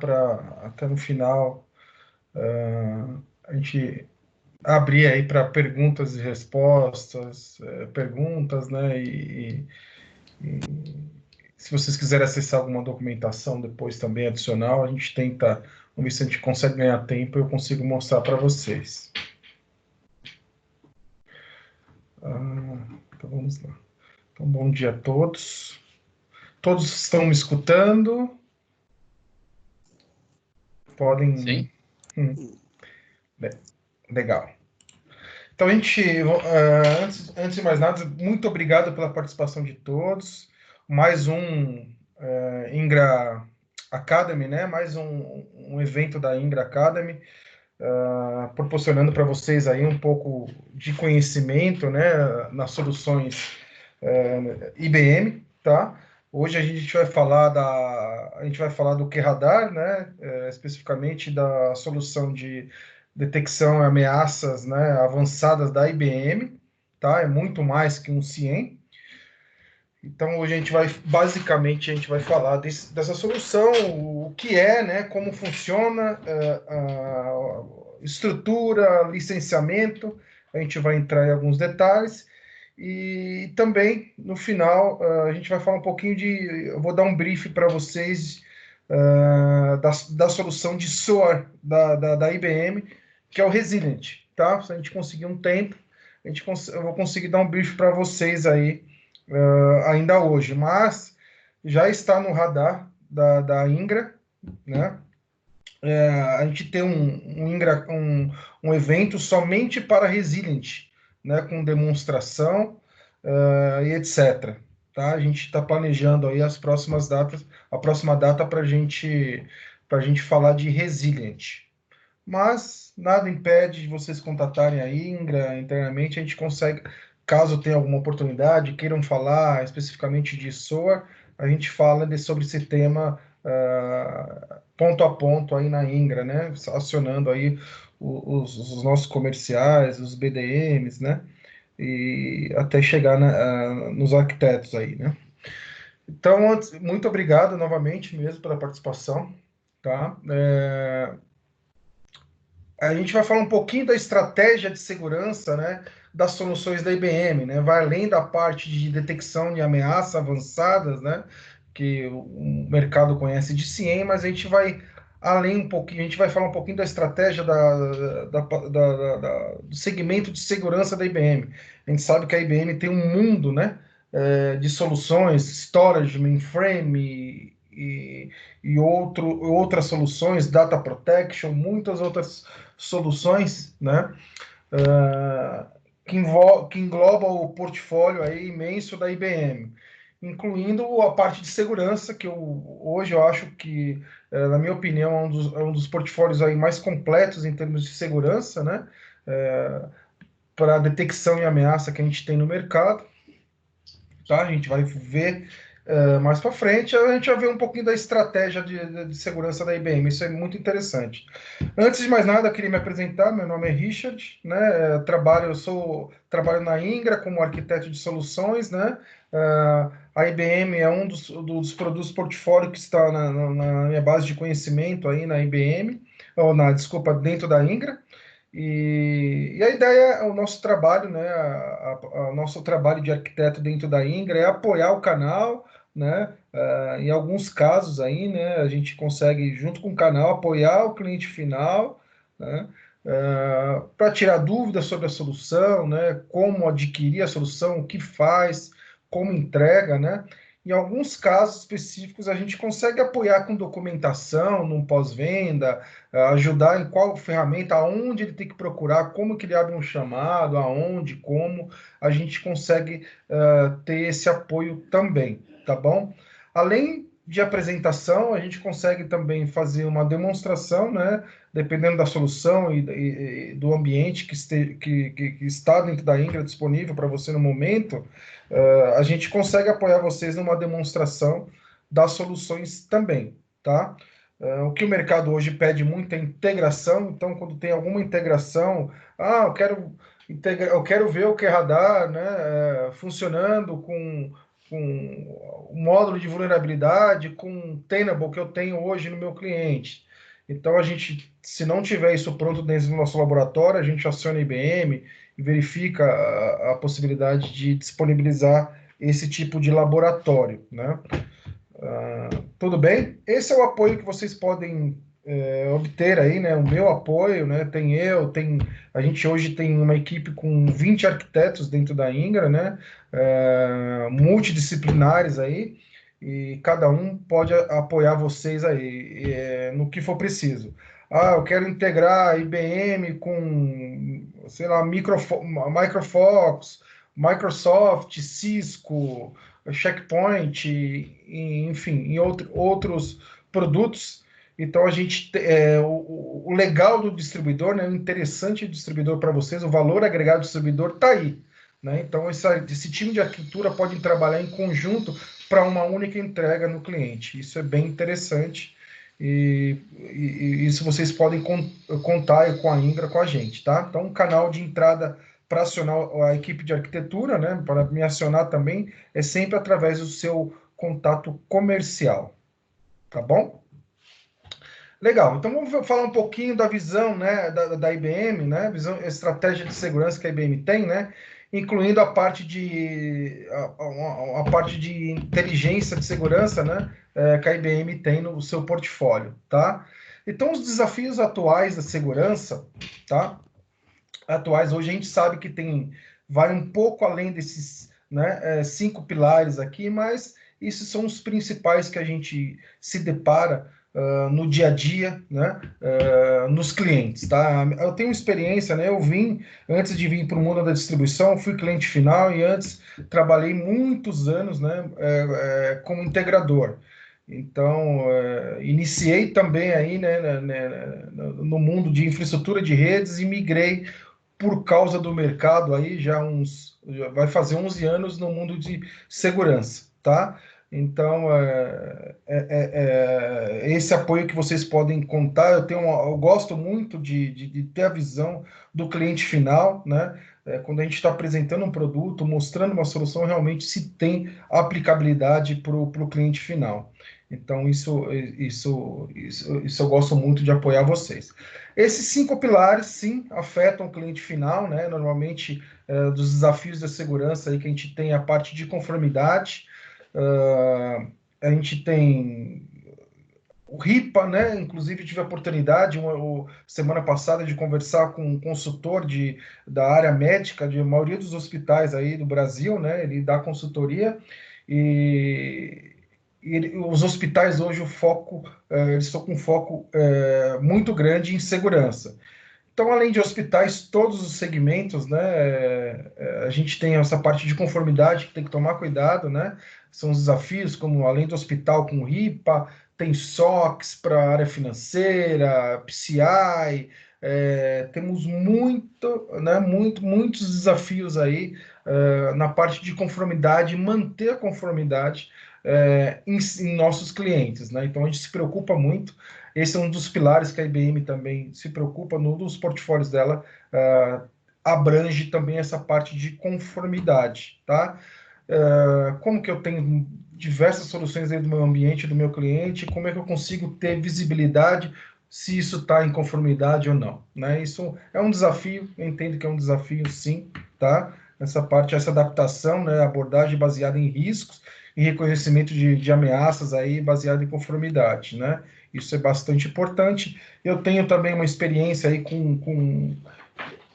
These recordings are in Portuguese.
para, até no final, a gente abrir aí para perguntas e respostas, perguntas, né? E se vocês quiserem acessar alguma documentação depois também adicional, a gente tenta, vamos ver se a gente consegue ganhar tempo e eu consigo mostrar para vocês. Então vamos lá. Então, bom dia a todos. Todos estão me escutando? Podem. Sim. Legal. Então, a gente, antes de mais nada, muito obrigado pela participação de todos. Mais um Ingra Academy, né? Mais um evento da Ingra Academy, proporcionando para vocês aí um pouco de conhecimento, né? Nas soluções IBM, tá? Hoje a gente vai falar do QRadar, né? Especificamente da solução de detecção e ameaças, né, avançadas da IBM, tá? É muito mais que um CIEM. Então, hoje basicamente, a gente vai falar dessa solução, o que é, né, como funciona, a estrutura, licenciamento, a gente vai entrar em alguns detalhes, e também, no final, a gente vai falar um pouquinho eu vou dar um brief para vocês da solução de SOAR da IBM, que é o Resilient, tá? Se a gente conseguir um tempo, eu vou conseguir dar um brief para vocês aí, ainda hoje, mas já está no radar da Ingra, né? A gente tem um evento somente para Resilient, né? Com demonstração e etc. Tá? A gente está planejando aí as próximas datas, a próxima data para a gente falar de Resilient. Mas nada impede de vocês contatarem a Ingra internamente, a gente consegue, caso tenha alguma oportunidade, queiram falar especificamente de SOA, a gente fala sobre esse tema ponto a ponto aí na Ingra, né? Acionando aí os nossos comerciais, os BDMs, né? E até chegar nos arquitetos aí, né? Então, muito obrigado novamente mesmo pela participação, tá? A gente vai falar um pouquinho da estratégia de segurança, né, das soluções da IBM, né? Vai além da parte de detecção de ameaças avançadas, né, que o mercado conhece de CIEM, mas a gente vai além um pouquinho, a gente vai falar um pouquinho da estratégia do segmento de segurança da IBM. A gente sabe que a IBM tem um mundo, né, de soluções, storage, mainframe e outras soluções, data protection, muitas outras soluções, né? Que engloba o portfólio aí imenso da IBM, incluindo a parte de segurança, que hoje eu acho que, na minha opinião, é um dos portfólios aí mais completos em termos de segurança, né? Para detecção e ameaça que a gente tem no mercado. Tá? A gente vai ver mais para frente, a gente vai ver um pouquinho da estratégia de segurança da IBM, isso é muito interessante. Antes de mais nada, eu queria me apresentar, meu nome é Richard, né? Trabalho na Ingra como arquiteto de soluções, né? A IBM é um dos produtos portfólio que está na minha base de conhecimento aí na IBM, desculpa, dentro da Ingra. E a ideia, o nosso trabalho, né, o nosso trabalho de arquiteto dentro da Ingra é apoiar o canal, né, em alguns casos aí, né, a gente consegue, junto com o canal, apoiar o cliente final, né, para tirar dúvidas sobre a solução, né, como adquirir a solução, o que faz, como entrega, né. Em alguns casos específicos, a gente consegue apoiar com documentação, num pós-venda, ajudar em qual ferramenta, aonde ele tem que procurar, como que ele abre um chamado, aonde, como a gente consegue ter esse apoio também, tá bom? Além de apresentação, a gente consegue também fazer uma demonstração, né? Dependendo da solução e do ambiente que está dentro da Ingra disponível para você no momento, a gente consegue apoiar vocês numa demonstração das soluções também, tá? O que o mercado hoje pede muito é integração, então quando tem alguma integração, eu quero ver o QRadar, né, funcionando com o módulo de vulnerabilidade, com o Tenable que eu tenho hoje no meu cliente. Então, a gente, se não tiver isso pronto dentro do nosso laboratório, a gente aciona a IBM e verifica a possibilidade de disponibilizar esse tipo de laboratório, né? Tudo bem? Esse é o apoio que vocês podem obter aí, né? O meu apoio, né? A gente hoje tem uma equipe com 20 arquitetos dentro da Ingra, né? Multidisciplinares aí, e cada um pode apoiar vocês aí, no que for preciso. Ah, eu quero integrar a IBM com, sei lá, Microfox, Microsoft, Cisco, Checkpoint, enfim, em outros produtos. Então, o legal do distribuidor, né, o interessante do distribuidor para vocês, o valor agregado do distribuidor está aí. Né? Então, esse time de arquitetura pode trabalhar em conjunto para uma única entrega no cliente. Isso é bem interessante e isso vocês podem contar com a Ingra, com a gente. Tá? Então, um canal de entrada para acionar a equipe de arquitetura, né, para me acionar também, é sempre através do seu contato comercial. Tá bom? Legal, então vamos falar um pouquinho da visão, né, da IBM, né, visão, estratégia de segurança que a IBM tem, né, incluindo a parte a parte de inteligência de segurança, né, que a IBM tem no seu portfólio, tá? Então, os desafios atuais da segurança, tá? Atuais, hoje a gente sabe que vai um pouco além desses, né, 5 pilares aqui, mas esses são os principais que a gente se depara no dia a dia, né, nos clientes, tá? Eu tenho experiência, né, antes de vir para o mundo da distribuição, fui cliente final e antes trabalhei muitos anos, né, como integrador. Então, iniciei também aí, né, no mundo de infraestrutura de redes e migrei por causa do mercado aí já vai fazer 11 anos no mundo de segurança, tá? Então, esse apoio que vocês podem contar, eu gosto muito de ter a visão do cliente final, né? Quando a gente está apresentando um produto, mostrando uma solução, realmente se tem aplicabilidade para o cliente final. Então, isso eu gosto muito de apoiar vocês. Esses 5 pilares, sim, afetam o cliente final, né? Normalmente, dos desafios da segurança, aí que a gente tem a parte de conformidade, a gente tem o RIPA, né? Inclusive, tive a oportunidade, semana passada, de conversar com um consultor da área médica de maioria dos hospitais aí do Brasil, né? Ele dá consultoria e os hospitais hoje, eles estão com um foco muito grande em segurança. Então, além de hospitais, todos os segmentos, né, a gente tem essa parte de conformidade que tem que tomar cuidado, né? São os desafios, como além do hospital com RIPA, tem SOX para a área financeira, PCI, temos muitos desafios aí na parte de conformidade, manter a conformidade em nossos clientes, né? Então, a gente se preocupa muito. Esse é um dos pilares que a IBM também se preocupa, no dos portfólios dela, abrange também essa parte de conformidade, tá? Como que eu tenho diversas soluções dentro do meu ambiente, do meu cliente, como é que eu consigo ter visibilidade se isso está em conformidade ou não, né? Isso é um desafio, eu entendo que é um desafio, sim, tá? Essa adaptação, né, abordagem baseada em riscos e reconhecimento de ameaças aí baseado em conformidade, né? Isso é bastante importante. Eu tenho também uma experiência aí com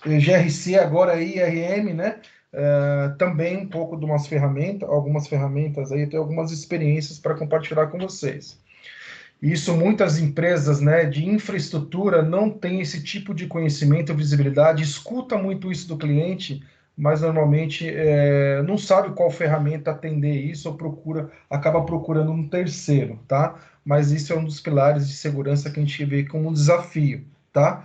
GRC, agora IRM, né? Também um pouco de algumas ferramentas aí, tenho algumas experiências para compartilhar com vocês. Isso, muitas empresas, né, de infraestrutura não têm esse tipo de conhecimento ou visibilidade, escuta muito isso do cliente, mas normalmente não sabe qual ferramenta atender isso ou acaba procurando um terceiro, tá? Mas isso é um dos pilares de segurança que a gente vê como um desafio, tá?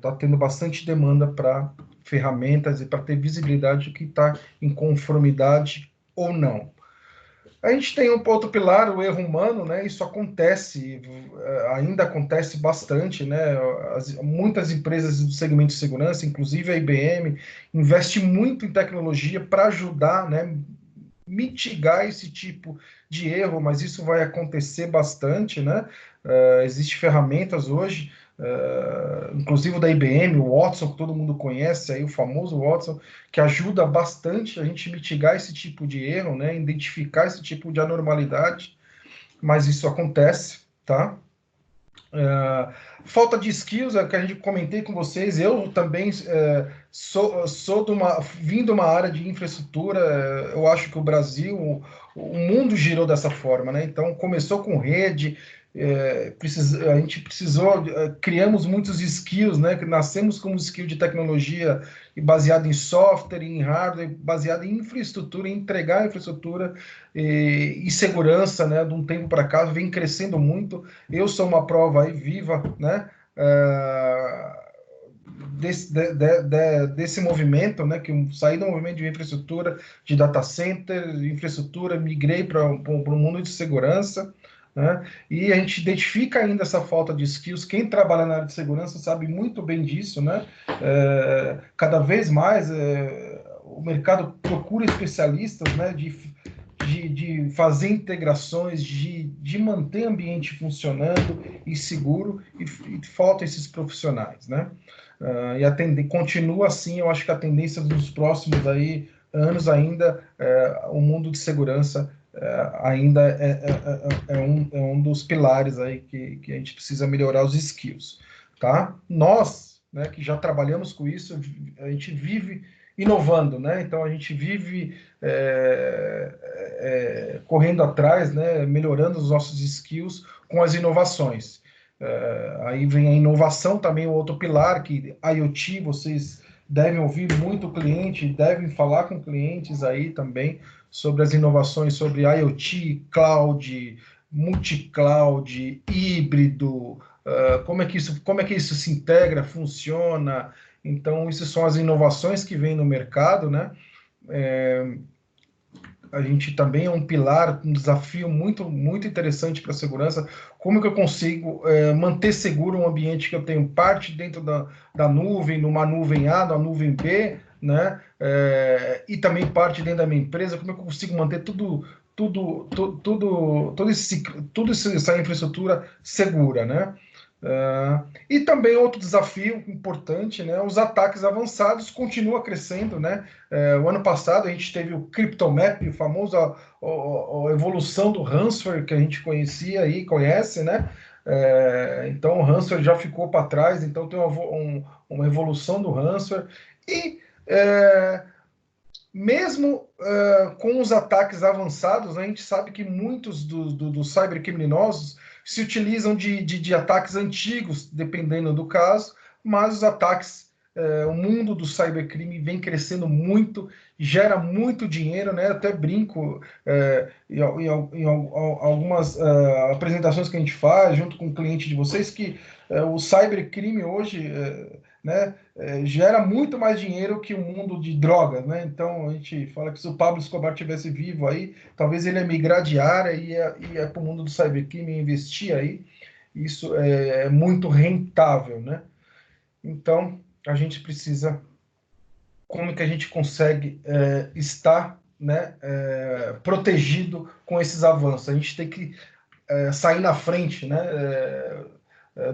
Tá tendo bastante demanda para ferramentas e para ter visibilidade do que está em conformidade ou não. A gente tem um outro pilar, o erro humano, né? Isso acontece, ainda acontece bastante, né? Muitas empresas do segmento de segurança, inclusive a IBM, investe muito em tecnologia para ajudar, né? mitigar esse tipo de erro, mas isso vai acontecer bastante, né? Existem ferramentas hoje, inclusive o da IBM, o Watson, que todo mundo conhece, aí, o famoso Watson, que ajuda bastante a gente mitigar esse tipo de erro, né? Identificar esse tipo de anormalidade, mas isso acontece, tá? Falta de skills, é que a gente comentei com vocês. Eu também sou vim de uma área de infraestrutura. Eu acho que o Brasil, o mundo girou dessa forma, né? Então começou com rede, a gente precisou, criamos muitos skills, né? Que nascemos como skill de tecnologia e baseado em software, em hardware, baseado em infraestrutura, em entregar infraestrutura e segurança, né? De um tempo para cá vem crescendo muito. Eu sou uma prova aí viva, né? Desse movimento, né? Que eu saí do movimento de infraestrutura, de data center, infraestrutura, migrei para o mundo de segurança, né? E a gente identifica ainda essa falta de skills. Quem trabalha na área de segurança sabe muito bem disso, né? Cada vez mais o mercado procura especialistas, né? De fazer integrações, de manter o ambiente funcionando e seguro, e faltam esses profissionais, né? Continua assim, eu acho que a tendência dos próximos aí, anos ainda, o mundo de segurança ainda é um dos pilares aí que a gente precisa melhorar os skills, tá? Nós, né, que já trabalhamos com isso, a gente vive inovando, né? Então a gente vive correndo atrás, né? Melhorando os nossos skills com as inovações. Aí vem a inovação também, o outro pilar, que IoT, vocês devem ouvir muito o cliente, devem falar com clientes aí também sobre as inovações sobre IoT, cloud, multi-cloud, híbrido, como é que isso se integra, funciona. Então, essas são as inovações que vêm no mercado, né? A gente também é um pilar, um desafio muito, muito interessante para a segurança. Como que eu consigo manter seguro um ambiente que eu tenho parte dentro da nuvem, numa nuvem A, numa nuvem B, né? E também parte dentro da minha empresa. Como é que eu consigo manter tudo essa infraestrutura segura, né? E também outro desafio importante, né? Os ataques avançados continuam crescendo, né? O ano passado a gente teve o CryptoMap, o famoso a evolução do ransomware que a gente conhecia e conhece, né? Então o ransomware já ficou para trás, então tem uma evolução do ransomware e mesmo com os ataques avançados, a gente sabe que muitos dos cybercriminosos se utilizam de ataques antigos, dependendo do caso, mas os ataques, o mundo do cybercrime vem crescendo muito, gera muito dinheiro, né? Até brinco em algumas apresentações que a gente faz junto com o cliente de vocês que o cybercrime hoje, né? Gera muito mais dinheiro que o mundo de drogas, né? Então a gente fala que se o Pablo Escobar tivesse vivo aí, talvez ele ia migrar de área e ia para o mundo do cybercrime e investir aí. Isso é muito rentável, né? Então a gente precisa, como que a gente consegue estar, né, protegido com esses avanços? A gente tem que sair na frente, né?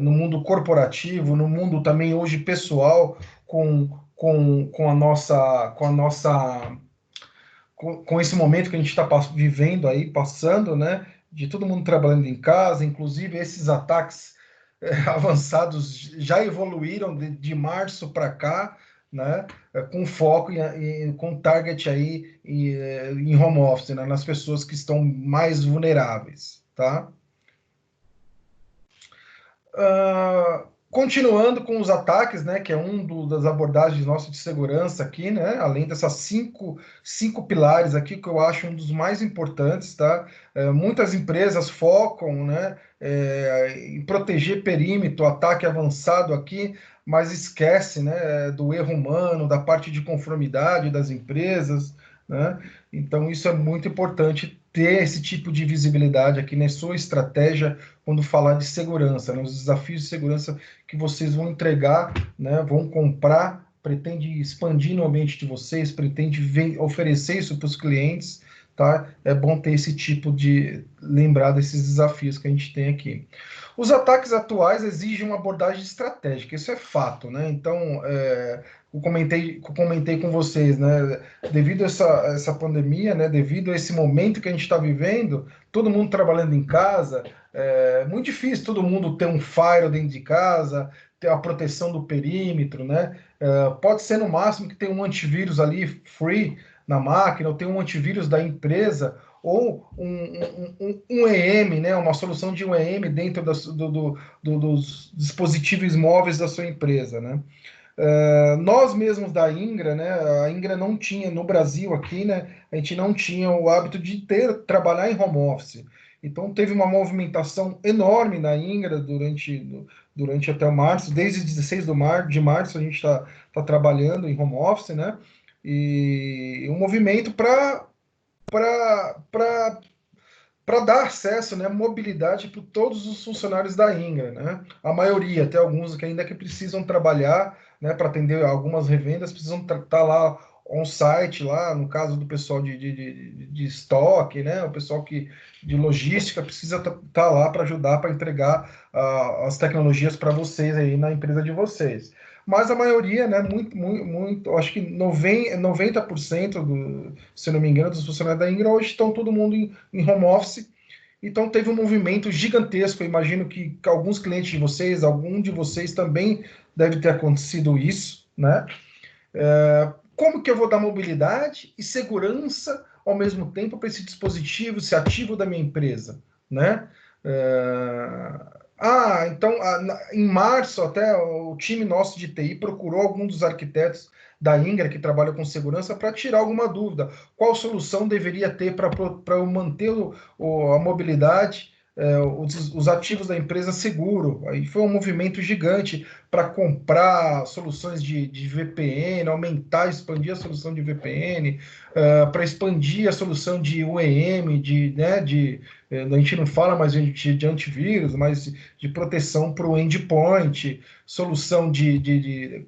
No mundo corporativo, no mundo também hoje pessoal, com a nossa, com esse momento que a gente está vivendo aí, passando, né? De todo mundo trabalhando em casa, inclusive esses ataques avançados já evoluíram de março para cá, né? Com foco com target aí em home office, né? Nas pessoas que estão mais vulneráveis, tá? Continuando com os ataques, né, que é das abordagens nossas de segurança aqui, né, além dessas cinco pilares aqui, que eu acho um dos mais importantes, tá? Muitas empresas focam, né, em proteger perímetro, ataque avançado aqui, mas esquece, né, do erro humano, da parte de conformidade das empresas, né? Então isso é muito importante ter esse tipo de visibilidade aqui na sua estratégia quando falar de segurança, né? Os desafios de segurança que vocês vão entregar, né? Vão comprar, pretende expandir no ambiente de vocês, pretende oferecer isso para os clientes, tá? É bom ter esse tipo de lembrar desses desafios que a gente tem aqui. Os ataques atuais exigem uma abordagem estratégica, isso é fato, né? Então, eu comentei com vocês, né? Devido a essa pandemia, né? Devido a esse momento que a gente está vivendo, todo mundo trabalhando em casa, é muito difícil todo mundo ter um firewall dentro de casa, ter a proteção do perímetro, né? Pode ser no máximo que tem um antivírus ali free na máquina, ou tem um antivírus da empresa, ou um EM, né, uma solução de um EM dentro dos dispositivos móveis da sua empresa, né? Nós mesmos da Ingra, né, a Ingra não tinha, no Brasil aqui, né, a gente não tinha o hábito de trabalhar em home office. Então teve uma movimentação enorme na Ingra durante até março, desde 16 de março a gente está trabalhando em home office, né? E um movimento para dar acesso, né, mobilidade para todos os funcionários da Ingra, né? A maioria, até alguns que ainda que precisam trabalhar, né, para atender algumas revendas, precisam estar lá on-site, lá, no caso do pessoal de estoque, né, o pessoal de logística precisa estar lá para ajudar, para entregar as tecnologias para vocês aí na empresa de vocês. Mas a maioria, né, muito, acho que 90% se não me engano, dos funcionários da Ingra hoje estão todo mundo em home office. Então teve um movimento gigantesco. Eu imagino que alguns clientes de vocês, algum de vocês também deve ter acontecido isso, né? Como que eu vou dar mobilidade e segurança ao mesmo tempo para esse dispositivo, esse ativo da minha empresa, né? Então, em março, até o time nosso de TI procurou algum dos arquitetos da Ingra que trabalha com segurança para tirar alguma dúvida. Qual solução deveria ter para eu manter a mobilidade, os ativos da empresa seguro? Aí foi um movimento gigante para comprar soluções de VPN, aumentar, expandir a solução de VPN, para expandir a solução de UEM, a gente não fala mais de antivírus, mas de proteção para o endpoint, solução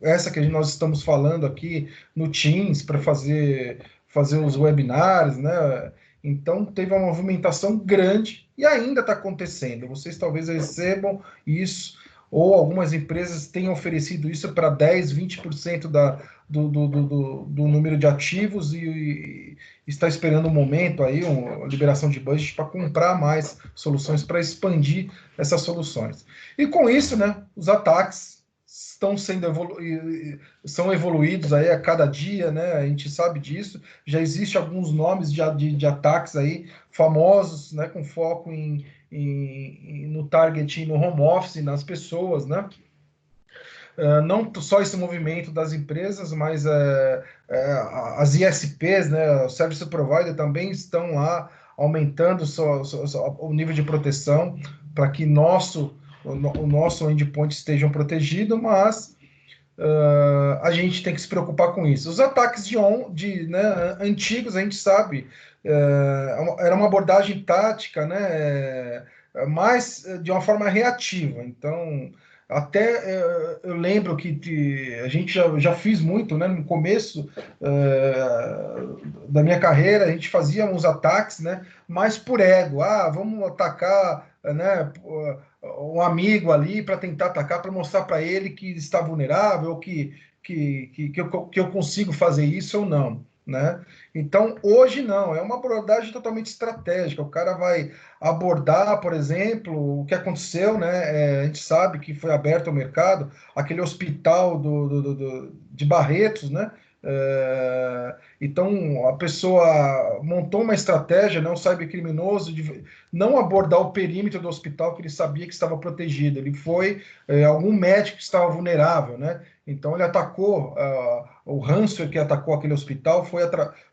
essa que nós estamos falando aqui no Teams para fazer os webinars, né? Então teve uma movimentação grande e ainda está acontecendo. Vocês talvez recebam isso, ou algumas empresas tenham oferecido isso para 10, 20% do número de ativos e está esperando um momento aí, uma liberação de budget para comprar mais soluções para expandir essas soluções. E com isso, né, os ataques estão são evoluídos aí a cada dia, né? A gente sabe disso. Já existe alguns nomes de ataques aí famosos, né? Com foco no target, no home office, nas pessoas, né? Não só esse movimento das empresas, mas as ISPs, né, o Service Provider também estão lá aumentando o nível de proteção para que o nosso endpoint esteja protegido, mas a gente tem que se preocupar com isso. Os ataques né, antigos, a gente sabe, era uma abordagem tática, né, mais de uma forma reativa. Então, até eu lembro que a gente já fiz muito, né, no começo da minha carreira, a gente fazia uns ataques, né, mais por ego. Vamos atacar, né, um amigo ali para tentar atacar, para mostrar para ele que está vulnerável, que eu consigo fazer isso ou não, né? Então, hoje não, é uma abordagem totalmente estratégica. O cara vai abordar, por exemplo, o que aconteceu, né? A gente sabe que foi aberto ao mercado aquele hospital de Barretos, né? Então, a pessoa montou uma estratégia, né, um cybercriminoso, de não abordar o perímetro do hospital que ele sabia que estava protegido. Ele foi algum médico que estava vulnerável, né? Então, ele atacou, o ransomware que atacou aquele hospital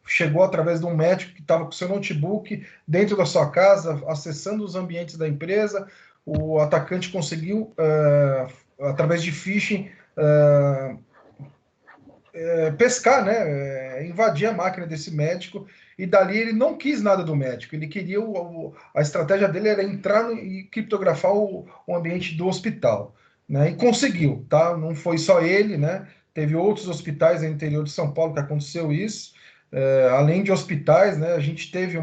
chegou através de um médico que estava com seu notebook dentro da sua casa, acessando os ambientes da empresa. O atacante conseguiu, através de phishing, pescar, né? Invadir a máquina desse médico e dali ele não quis nada do médico. Ele queria a estratégia dele era entrar e criptografar o ambiente do hospital, né? E conseguiu, tá? Não foi só ele, né? Teve outros hospitais no interior de São Paulo que aconteceu isso. além de hospitais, né, a gente teve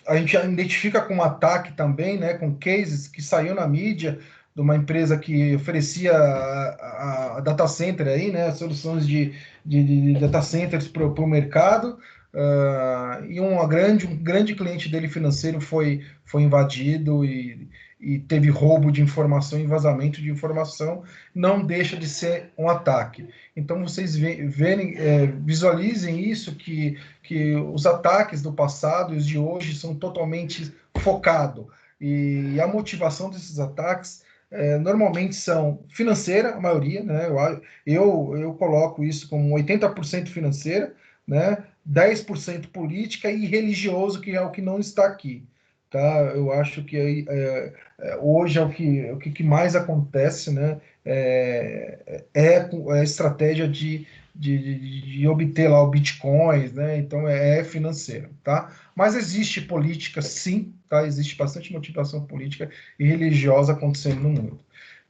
a gente identifica com um ataque também, né, com cases que saiu na mídia de uma empresa que oferecia a data center aí, né, soluções de data centers para o mercado, e um grande cliente dele financeiro foi invadido e teve roubo de informação e vazamento de informação, não deixa de ser um ataque. Então vocês visualizem isso, que os ataques do passado e os de hoje são totalmente focados. E a motivação desses ataques normalmente são financeira, a maioria, né? Eu coloco isso como 80% financeira, né? 10% política e religioso, que é o que não está aqui. Tá? Eu acho que hoje é o que mais acontece, né? A estratégia de obter lá o Bitcoin, né? Então é financeiro, tá? Mas existe política, sim, tá? Existe bastante motivação política e religiosa acontecendo no mundo.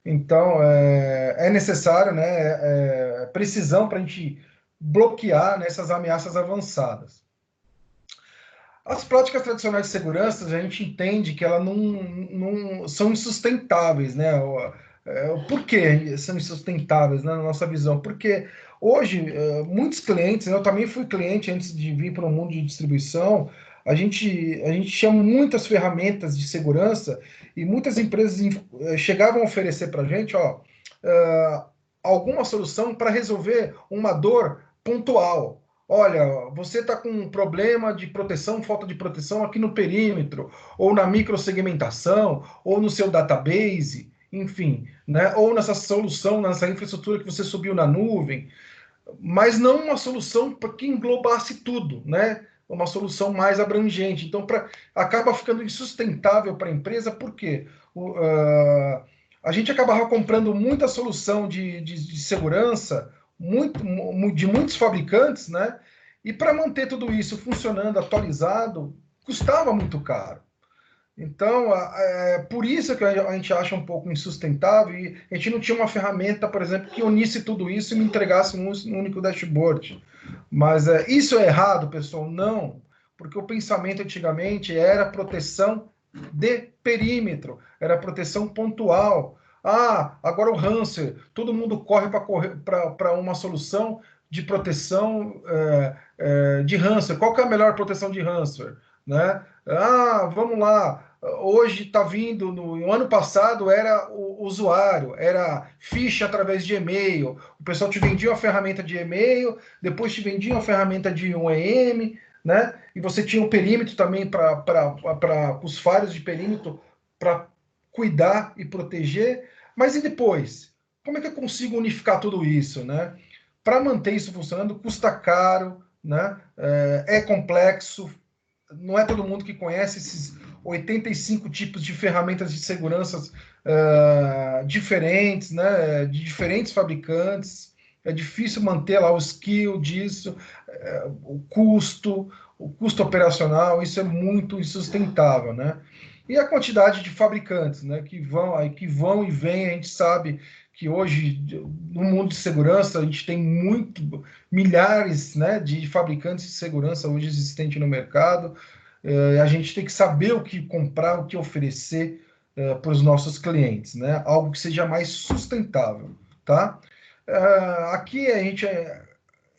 Então é necessário, né? Precisão para a gente bloquear nessas ameaças avançadas. As práticas tradicionais de segurança, a gente entende que elas não são insustentáveis, né? Por que são insustentáveis, né, na nossa visão? Porque hoje, muitos clientes, eu também fui cliente antes de vir para o mundo de distribuição, a gente tinha muitas ferramentas de segurança e muitas empresas chegavam a oferecer para a gente, ó, uh, alguma solução para resolver uma dor pontual. Olha, você está com um problema de proteção, falta de proteção aqui no perímetro, ou na microsegmentação, ou no seu database, enfim, né? Ou nessa solução, nessa infraestrutura que você subiu na nuvem, mas não uma solução que englobasse tudo, né? Uma solução mais abrangente. Então, acaba ficando insustentável para a empresa, porque a gente acabava comprando muita solução de segurança de muitos fabricantes, né? E para manter tudo isso funcionando, atualizado, custava muito caro. Então, por isso que a gente acha um pouco insustentável e a gente não tinha uma ferramenta, por exemplo, que unisse tudo isso e me entregasse um único dashboard. Mas isso é errado, pessoal? Não, porque o pensamento antigamente era proteção de perímetro, era proteção pontual. Ah, agora o ransomware, todo mundo corre para uma solução de proteção de ransomware. Qual que é a melhor proteção de ransomware? Né? Ah, vamos lá. Hoje está vindo, no ano passado era o usuário, era ficha através de e-mail. O pessoal te vendia uma ferramenta de e-mail, depois te vendia uma ferramenta de um EM, né? E você tinha um perímetro também para os falhos de perímetro para cuidar e proteger. Mas e depois? Como é que eu consigo unificar tudo isso, né? Para manter isso funcionando, custa caro, né? É complexo, não é todo mundo que conhece esses 85 tipos de ferramentas de segurança diferentes, né, de diferentes fabricantes. É difícil manter lá o skill disso, o custo operacional, isso é muito insustentável, né? E a quantidade de fabricantes, né, que vão e vêm, a gente sabe que hoje, no mundo de segurança, a gente tem milhares, né, de fabricantes de segurança hoje existentes no mercado. A gente tem que saber o que comprar, o que oferecer para os nossos clientes, né? Algo que seja mais sustentável, tá? Aqui a gente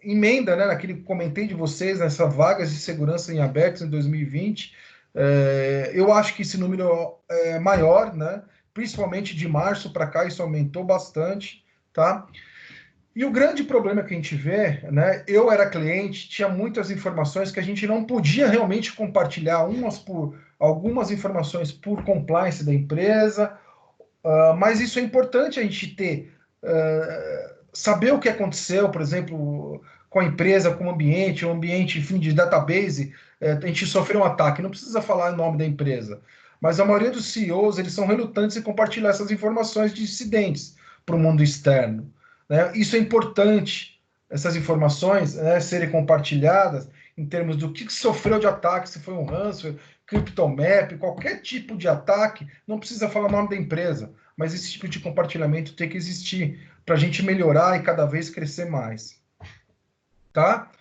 emenda, né, naquele que comentei de vocês, nessas vagas de segurança em aberto em 2020. Eu acho que esse número é maior, né? Principalmente de março para cá, isso aumentou bastante, tá? E o grande problema que a gente vê, né? Eu era cliente, tinha muitas informações que a gente não podia realmente compartilhar, algumas informações por compliance da empresa, mas isso é importante a gente ter, saber o que aconteceu, por exemplo, com a empresa, com o ambiente, enfim, de database, a gente sofreu um ataque, não precisa falar o nome da empresa, mas a maioria dos CEOs, eles são relutantes em compartilhar essas informações de incidentes para o mundo externo, né? Isso é importante, essas informações, né, serem compartilhadas em termos do que sofreu de ataque, se foi um ransomware, CryptoMap, qualquer tipo de ataque, não precisa falar o nome da empresa, mas esse tipo de compartilhamento tem que existir para a gente melhorar e cada vez crescer mais. tá?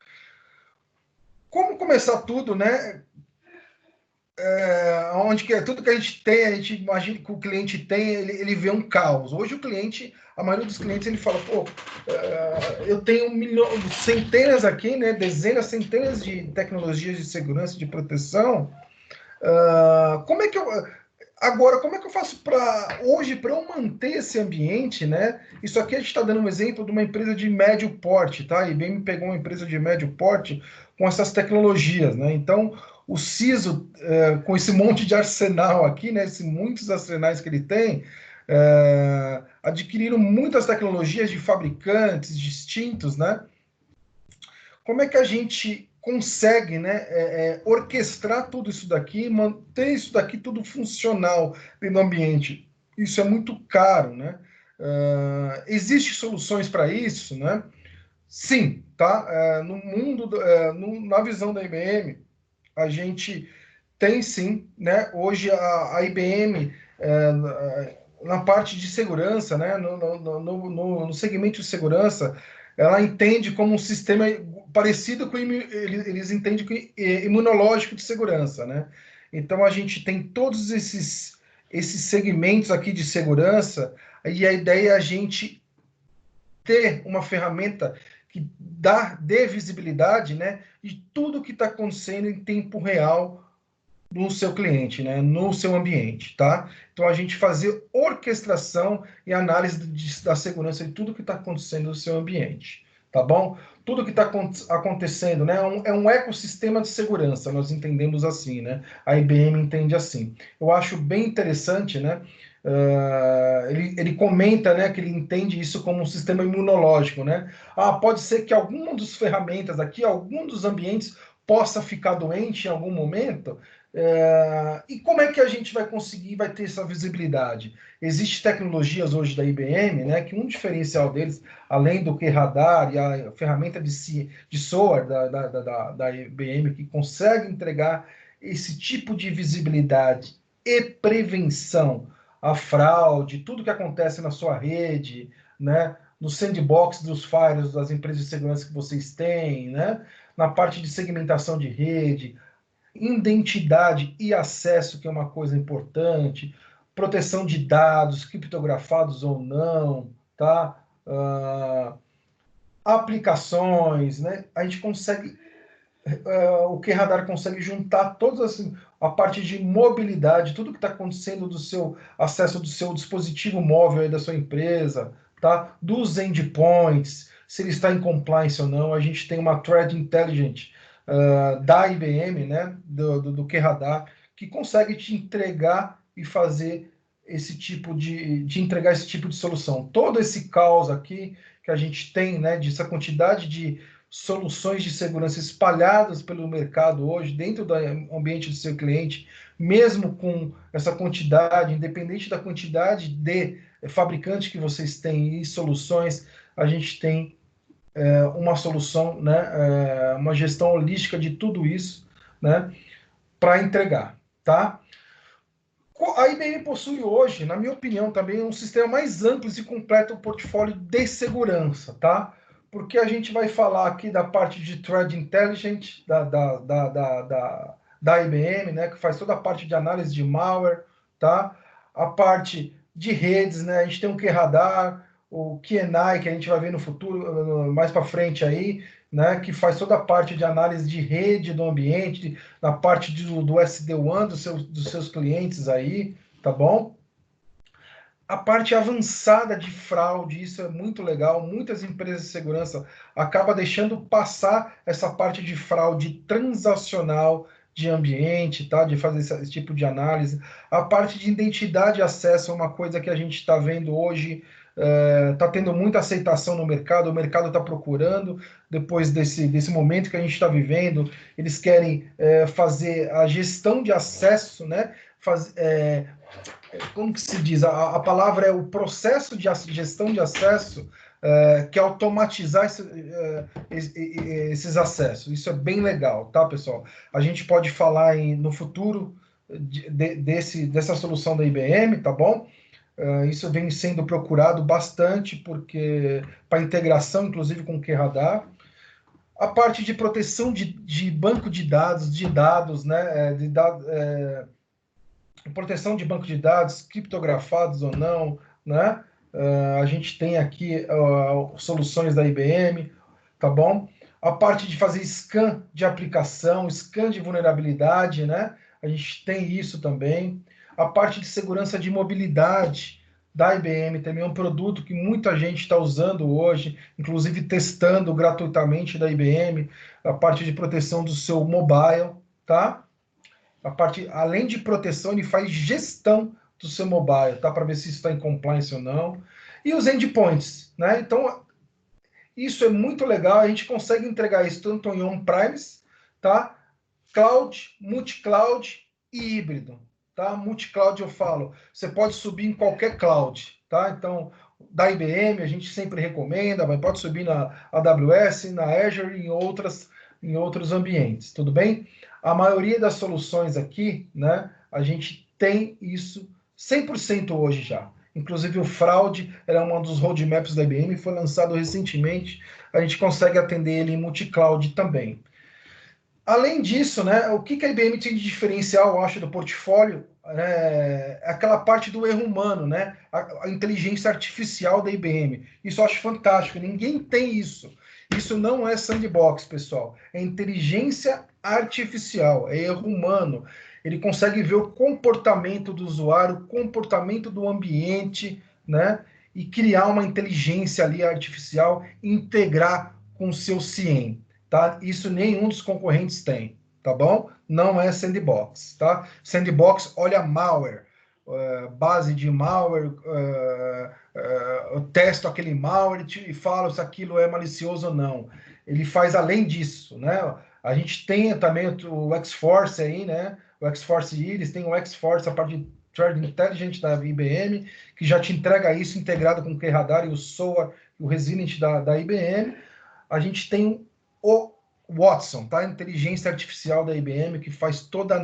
Como começar tudo, né? Onde que tudo que a gente imagina que o cliente tem, ele vê um caos. Hoje o cliente, a maioria dos clientes, ele fala, pô, eu tenho centenas aqui, né? Dezenas, centenas de tecnologias de segurança, de proteção. Como é que eu Agora, como é que eu faço hoje para eu manter esse ambiente, né? Isso aqui a gente está dando um exemplo de uma empresa de médio porte, tá? A IBM pegou uma empresa de médio porte com essas tecnologias, né? Então, o CISO, com esse monte de arsenal aqui, né? Muitos arsenais que ele tem, adquiriram muitas tecnologias de fabricantes distintos, né? Como é que a gente consegue, né, orquestrar tudo isso daqui, manter isso daqui tudo funcional dentro do ambiente? Isso é muito caro, né? Existem soluções para isso, né? Sim, tá? No mundo, na visão da IBM, a gente tem sim, né? Hoje a IBM, na parte de segurança, né? No segmento de segurança, ela entende como um sistema parecido com eles entendem com imunológico de segurança, né? Então a gente tem todos esses segmentos aqui de segurança e a ideia é a gente ter uma ferramenta que dê visibilidade, né, de tudo que está acontecendo em tempo real no seu cliente, né, no seu ambiente, tá? Então a gente fazer orquestração e análise da segurança de tudo que está acontecendo no seu ambiente, tá bom? Tudo que está acontecendo, né, é um ecossistema de segurança, nós entendemos assim, né? A IBM entende assim. Eu acho bem interessante, né? Ele comenta, né, que ele entende isso como um sistema imunológico, né? Pode ser que alguma das ferramentas aqui, algum dos ambientes possa ficar doente em algum momento. E como é que a gente vai conseguir, vai ter essa visibilidade? Existem tecnologias hoje da IBM, né, que um diferencial deles, além do que radar e a ferramenta de SOAR da IBM, que consegue entregar esse tipo de visibilidade e prevenção à fraude, tudo que acontece na sua rede, né, no sandbox dos firewalls das empresas de segurança que vocês têm, né, na parte de segmentação de rede, identidade e acesso, que é uma coisa importante, proteção de dados, criptografados ou não, tá? Aplicações, né? A gente consegue, o que Radar consegue juntar todas assim, a parte de mobilidade, tudo que está acontecendo do seu acesso do seu dispositivo móvel aí da sua empresa, tá? Dos endpoints, se ele está em compliance ou não. A gente tem uma threat intelligence da IBM, né, do QRadar, que consegue te entregar e fazer esse tipo de entregar esse tipo de solução. Todo esse caos aqui que a gente tem, né, dessa quantidade de soluções de segurança espalhadas pelo mercado hoje, dentro do ambiente do seu cliente, mesmo com essa quantidade, independente da quantidade de fabricantes que vocês têm e soluções, a gente tem uma solução, né, uma gestão holística de tudo isso, né, para entregar, tá? A IBM possui hoje, na minha opinião, também um sistema mais amplo e completo do portfólio de segurança, tá? Porque a gente vai falar aqui da parte de Threat Intelligence da IBM, né, que faz toda a parte de análise de malware, tá? A parte de redes, né? A gente tem um QRadar, o QNI, que a gente vai ver no futuro, mais para frente aí, né, que faz toda a parte de análise de rede do ambiente, na parte do SD-WAN dos seus clientes aí, tá bom? A parte avançada de fraude, isso é muito legal. Muitas empresas de segurança acabam deixando passar essa parte de fraude transacional de ambiente, tá? De fazer esse tipo de análise. A parte de identidade e acesso é uma coisa que a gente está vendo hoje, está tendo muita aceitação no mercado, o mercado está procurando, depois desse momento que a gente está vivendo, eles querem fazer a gestão de acesso, né? Como que se diz? A palavra é o processo de gestão de acesso, que é automatizar esses acessos. Isso é bem legal, tá, pessoal? A gente pode falar no futuro dessa solução da IBM, tá bom? Isso vem sendo procurado bastante porque para integração, inclusive com o QRadar. a parte de proteção de banco de dados, né? Proteção de banco de dados, criptografados ou não, né? A gente tem aqui soluções da IBM, tá bom? A parte de fazer scan de aplicação, scan de vulnerabilidade, né? A gente tem isso também. A parte de segurança de mobilidade da IBM também é um produto que muita gente está usando hoje, inclusive testando gratuitamente da IBM, a parte de proteção do seu mobile, tá? A parte, além de proteção, ele faz gestão do seu mobile, tá? Para ver se está em compliance ou não. E os endpoints, né? Então, isso é muito legal. A gente consegue entregar isso tanto em on-premise, tá? Cloud, multi-cloud e híbrido, tá? Multi-cloud eu falo, você pode subir em qualquer cloud, tá? Então, da IBM a gente sempre recomenda, mas pode subir na AWS, na Azure e em outros ambientes, tudo bem? A maioria das soluções aqui, né, a gente tem isso 100% hoje já. Inclusive o fraude era um dos roadmaps da IBM, foi lançado recentemente, a gente consegue atender ele em multi-cloud também. Além disso, né, o que a IBM tem de diferencial, eu acho, do portfólio, é aquela parte do erro humano, né, a inteligência artificial da IBM. Isso eu acho fantástico, ninguém tem isso. Isso não é sandbox, pessoal. É inteligência artificial, é erro humano. Ele consegue ver o comportamento do usuário, o comportamento do ambiente, né, e criar uma inteligência ali artificial, integrar com o seu CIEM. Tá? Isso nenhum dos concorrentes tem, tá bom? Não é sandbox, tá? Sandbox olha malware, base de malware, eu testo aquele malware e falo se aquilo é malicioso ou não. Ele faz além disso, né? A gente tem também o X-Force aí, né? O X-Force Iris, tem o X-Force, a parte de Threat Intelligence da IBM, que já te entrega isso integrado com o QRadar e o SOA, o Resilient da IBM. A gente tem o Watson, tá? A inteligência artificial da IBM, que faz toda a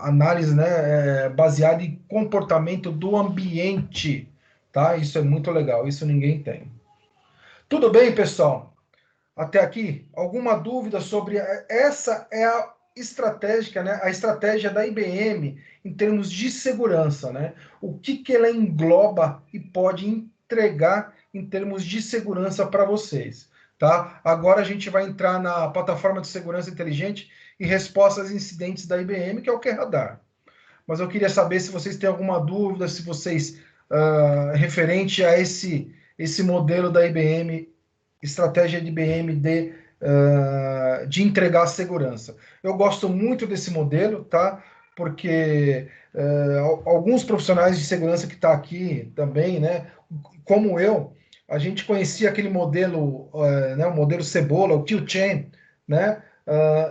análise, né, baseada em comportamento do ambiente, tá? Isso é muito legal, isso ninguém tem. Tudo bem, pessoal? Até aqui, alguma dúvida sobre essa é a estratégica, né? A estratégia da IBM em termos de segurança, né? O que ela engloba e pode entregar em termos de segurança para vocês, tá? Agora a gente vai entrar na plataforma de segurança inteligente e respostas a incidentes da IBM, que é o QRadar. Mas eu queria saber se vocês têm alguma dúvida, se vocês referente a esse modelo da IBM, estratégia de IBM de entregar segurança. Eu gosto muito desse modelo, tá? Porque alguns profissionais de segurança que estão aqui também, né? Como eu, a gente conhecia aquele modelo, né? O modelo cebola, o kill chain, né?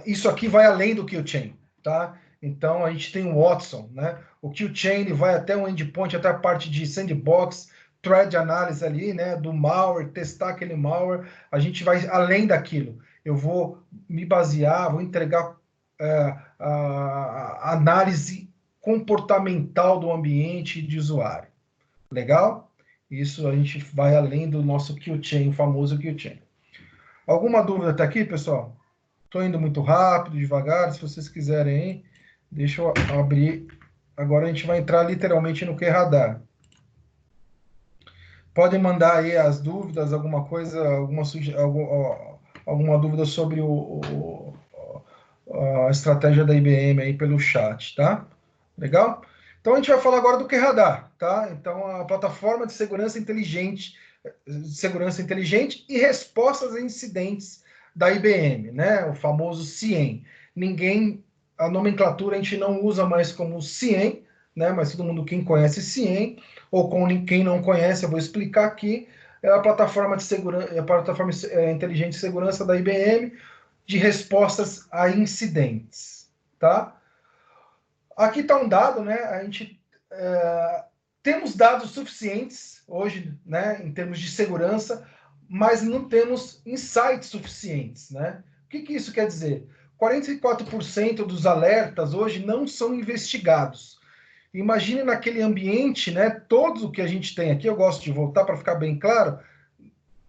Isso aqui vai além do kill chain, tá? Então a gente tem o Watson, né? O kill chain ele vai até o endpoint, até a parte de sandbox, thread análise ali, né, do malware, testar aquele malware, a gente vai além daquilo. Eu vou me basear, vou entregar a análise comportamental do ambiente de usuário. Legal? Isso a gente vai além do nosso kill chain, o famoso kill chain. Alguma dúvida até aqui, pessoal? Estou indo muito rápido, devagar, se vocês quiserem, hein? Deixa eu abrir. Agora a gente vai entrar literalmente no QRadar. Podem mandar aí as dúvidas, alguma coisa, alguma dúvida sobre a estratégia da IBM aí pelo chat, tá? Legal? Então a gente vai falar agora do QRadar, tá? Então a plataforma de segurança inteligente e respostas a incidentes da IBM, né? O famoso CIEM. A nomenclatura a gente não usa mais como CIEM, né? Mas todo mundo quem conhece CIEM, ou com quem não conhece, eu vou explicar aqui, é a plataforma de segurança, inteligente de segurança da IBM de respostas a incidentes, tá? Aqui está um dado, né? A gente temos dados suficientes hoje, né, em termos de segurança, mas não temos insights suficientes, né? O que isso quer dizer? 44% dos alertas hoje não são investigados. Imagine naquele ambiente, né? Todo o que a gente tem aqui, eu gosto de voltar para ficar bem claro,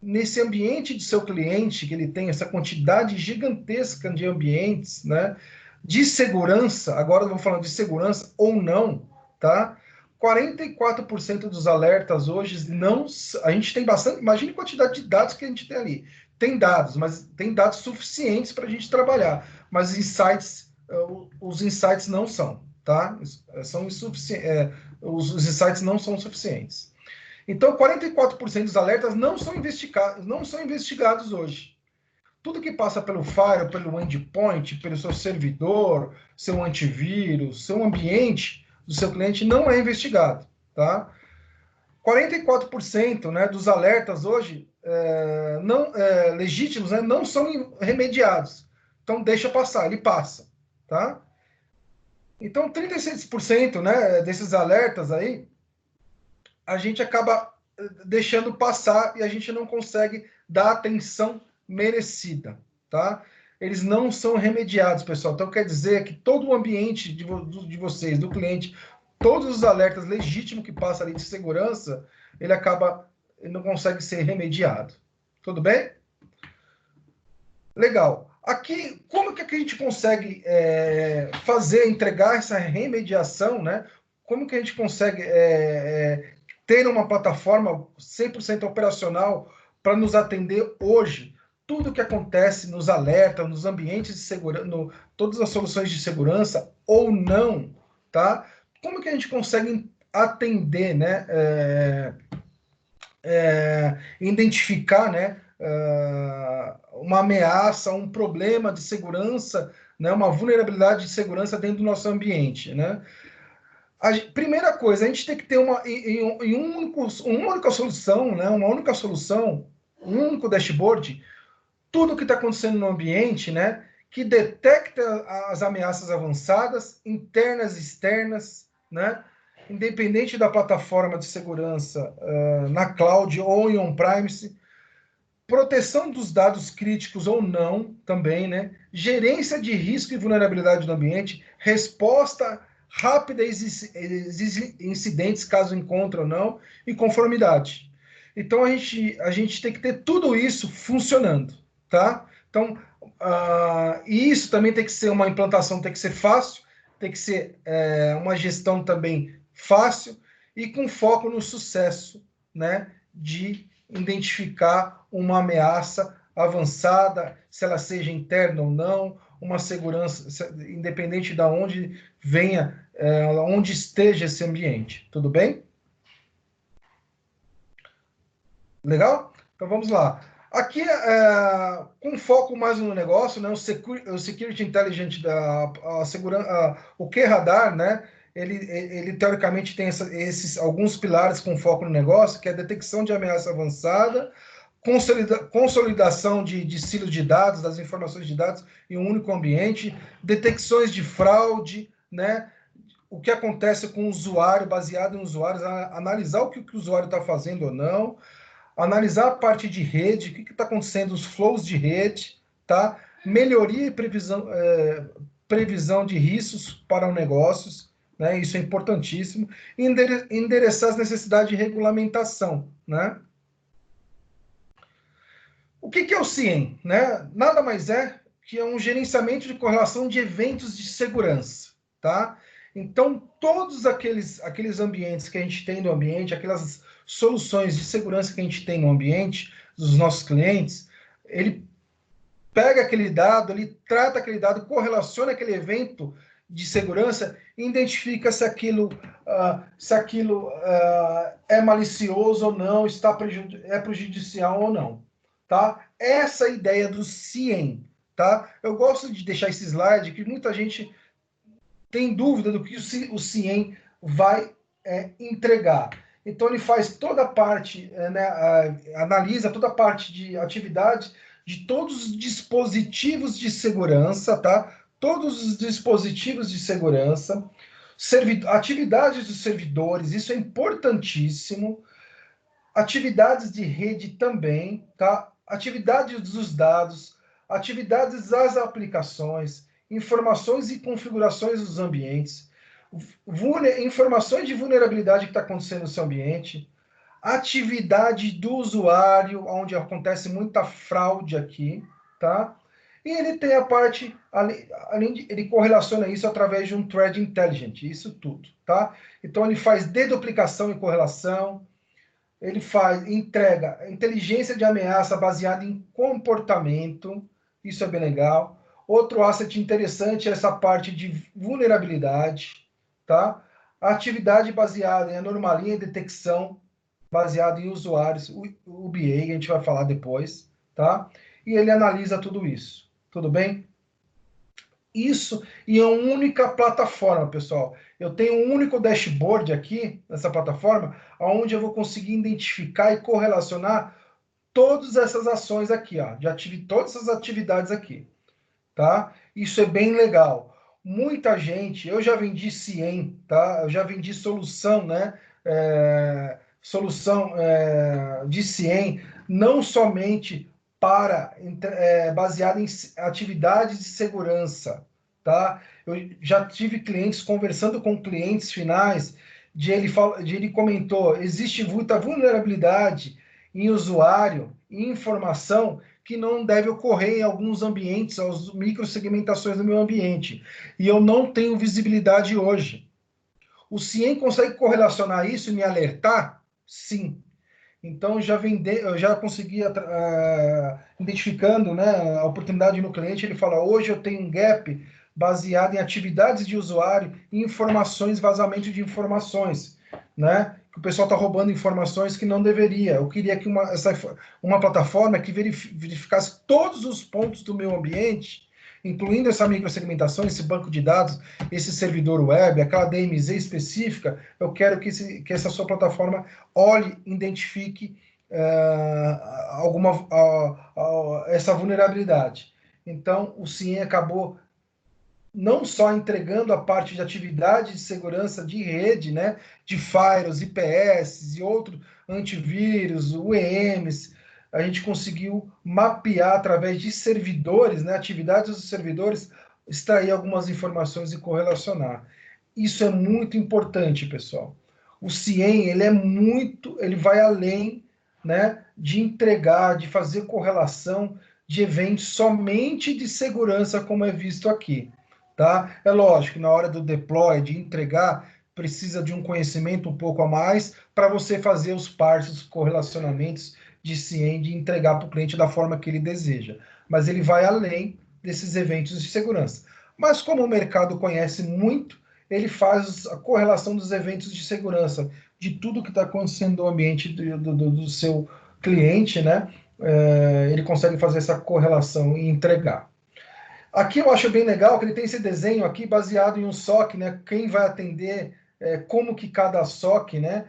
nesse ambiente de seu cliente, que ele tem essa quantidade gigantesca de ambientes, né, de segurança, agora eu vou falar de segurança ou não, tá? 44% dos alertas hoje não. A gente tem bastante. Imagine a quantidade de dados que a gente tem ali. Tem dados, mas tem dados suficientes para a gente trabalhar. Mas insights, os insights não são, tá? São insuficientes. Os insights não são suficientes. Então, 44% dos alertas não são investigados hoje. Tudo que passa pelo firewall, pelo endpoint, pelo seu servidor, seu antivírus, seu ambiente do seu cliente não é investigado, tá? 44%, né, dos alertas hoje legítimos, né, não são remediados. Então deixa passar, ele passa, tá? Então 36%, né, desses alertas aí a gente acaba deixando passar e a gente não consegue dar atenção merecida, tá? Eles não são remediados, pessoal. Então, quer dizer que todo o ambiente de vocês, do cliente, todos os alertas legítimos que passa ali de segurança, ele não consegue ser remediado. Tudo bem? Legal. Aqui, como que a gente consegue entregar essa remediação, né? Como que a gente consegue ter uma plataforma 100% operacional para nos atender hoje? Tudo que acontece nos alertas, nos ambientes de segurança, todas as soluções de segurança ou não, tá? Como que a gente consegue atender, né? Identificar, né? Uma ameaça, um problema de segurança, né? Uma vulnerabilidade de segurança dentro do nosso ambiente, né? Primeira coisa, a gente tem que ter uma única solução, né? Uma única solução, um único dashboard, tudo o que está acontecendo no ambiente, né? Que detecta as ameaças avançadas, internas e externas, né? Independente da plataforma de segurança, na cloud ou em on-premise, proteção dos dados críticos ou não, também, né? Gerência de risco e vulnerabilidade do ambiente, resposta rápida a incidentes, caso encontre ou não, e conformidade. Então, a gente tem que ter tudo isso funcionando, tá? Então, e isso também tem que ser uma implantação, tem que ser fácil, tem que ser uma gestão também fácil e com foco no sucesso, né? De identificar uma ameaça avançada, se ela seja interna ou não, uma segurança, independente de onde venha, onde esteja esse ambiente. Tudo bem? Legal? Então vamos lá. Aqui, com foco mais no negócio, né, o Security Intelligence, o QRadar, né, ele teoricamente tem esses alguns pilares com foco no negócio, que é a detecção de ameaça avançada, consolidação de silos de dados, das informações de dados em um único ambiente, detecções de fraude, né, o que acontece com o usuário, baseado em usuários, analisar o que o usuário está fazendo ou não, analisar a parte de rede, o que está acontecendo, os flows de rede, tá? Melhoria e previsão de riscos para os negócios, né? Isso é importantíssimo. Endereçar as necessidades de regulamentação, né? O que é o CIEM? Né? Nada mais é que é um gerenciamento de correlação de eventos de segurança, tá? Então, todos aqueles ambientes que a gente tem no ambiente, aquelas soluções de segurança que a gente tem no ambiente, dos nossos clientes, ele pega aquele dado, ele trata aquele dado, correlaciona aquele evento de segurança e identifica se aquilo, é malicioso ou não, é prejudicial ou não. Tá? Essa é a ideia do CIEM. Tá? Eu gosto de deixar esse slide, que muita gente tem dúvida do que o CIEM vai entregar. Então, ele faz toda a parte, analisa toda a parte de atividade de todos os dispositivos de segurança, tá? Todos os dispositivos de segurança, atividades dos servidores, isso é importantíssimo. Atividades de rede também, tá? Atividades dos dados, atividades das aplicações, informações e configurações dos ambientes, informações de vulnerabilidade que está acontecendo no seu ambiente, atividade do usuário, onde acontece muita fraude aqui, tá? E ele tem a parte, além de, ele correlaciona isso através de um thread intelligent, isso tudo, tá? Então ele faz deduplicação e correlação, ele entrega inteligência de ameaça baseada em comportamento, isso é bem legal. Outro asset interessante é essa parte de vulnerabilidade, tá? A atividade baseada em anomalia e detecção, baseado em usuários, o BA, a gente vai falar depois, tá? E ele analisa tudo isso, tudo bem? Isso em uma única plataforma, pessoal. Eu tenho um único dashboard aqui, nessa plataforma, onde eu vou conseguir identificar e correlacionar todas essas ações aqui, ó. Já tive todas essas atividades aqui, tá? Isso é bem legal. Muita gente, eu já vendi CIEM, tá? Eu já vendi solução, né? Solução de CIEM, não somente para baseada em atividades de segurança, tá? Eu já tive clientes conversando com clientes finais, de ele comentou, existe muita vulnerabilidade em usuário e informação que não deve ocorrer em alguns ambientes, as microsegmentações do meu ambiente. E eu não tenho visibilidade hoje. O CIEM consegue correlacionar isso e me alertar? Sim. Então, eu já consegui, identificando, né, a oportunidade no cliente, ele fala, hoje eu tenho um gap baseado em atividades de usuário e informações, vazamento de informações, né? Que o pessoal está roubando informações que não deveria. Eu queria que uma plataforma que verificasse todos os pontos do meu ambiente, incluindo essa microsegmentação, esse banco de dados, esse servidor web, aquela DMZ específica, eu quero que essa sua plataforma olhe, identifique essa vulnerabilidade. Então, o CIEM acabou não só entregando a parte de atividade de segurança de rede, né, de firewalls, IPS e outros antivírus, UEMs, a gente conseguiu mapear através de servidores, né, atividades dos servidores, extrair algumas informações e correlacionar. Isso é muito importante, pessoal. O CIEM, ele vai além, né, de entregar, de fazer correlação de eventos somente de segurança, como é visto aqui. Tá? É lógico que na hora do deploy, de entregar, precisa de um conhecimento um pouco a mais para você fazer os parses, os correlacionamentos de CIEM, de entregar para o cliente da forma que ele deseja. Mas ele vai além desses eventos de segurança. Mas como o mercado conhece muito, ele faz a correlação dos eventos de segurança, de tudo que está acontecendo no ambiente do seu cliente, né? Ele consegue fazer essa correlação e entregar. Aqui eu acho bem legal que ele tem esse desenho aqui baseado em um SOC, né? Quem vai atender, como que cada SOC, né?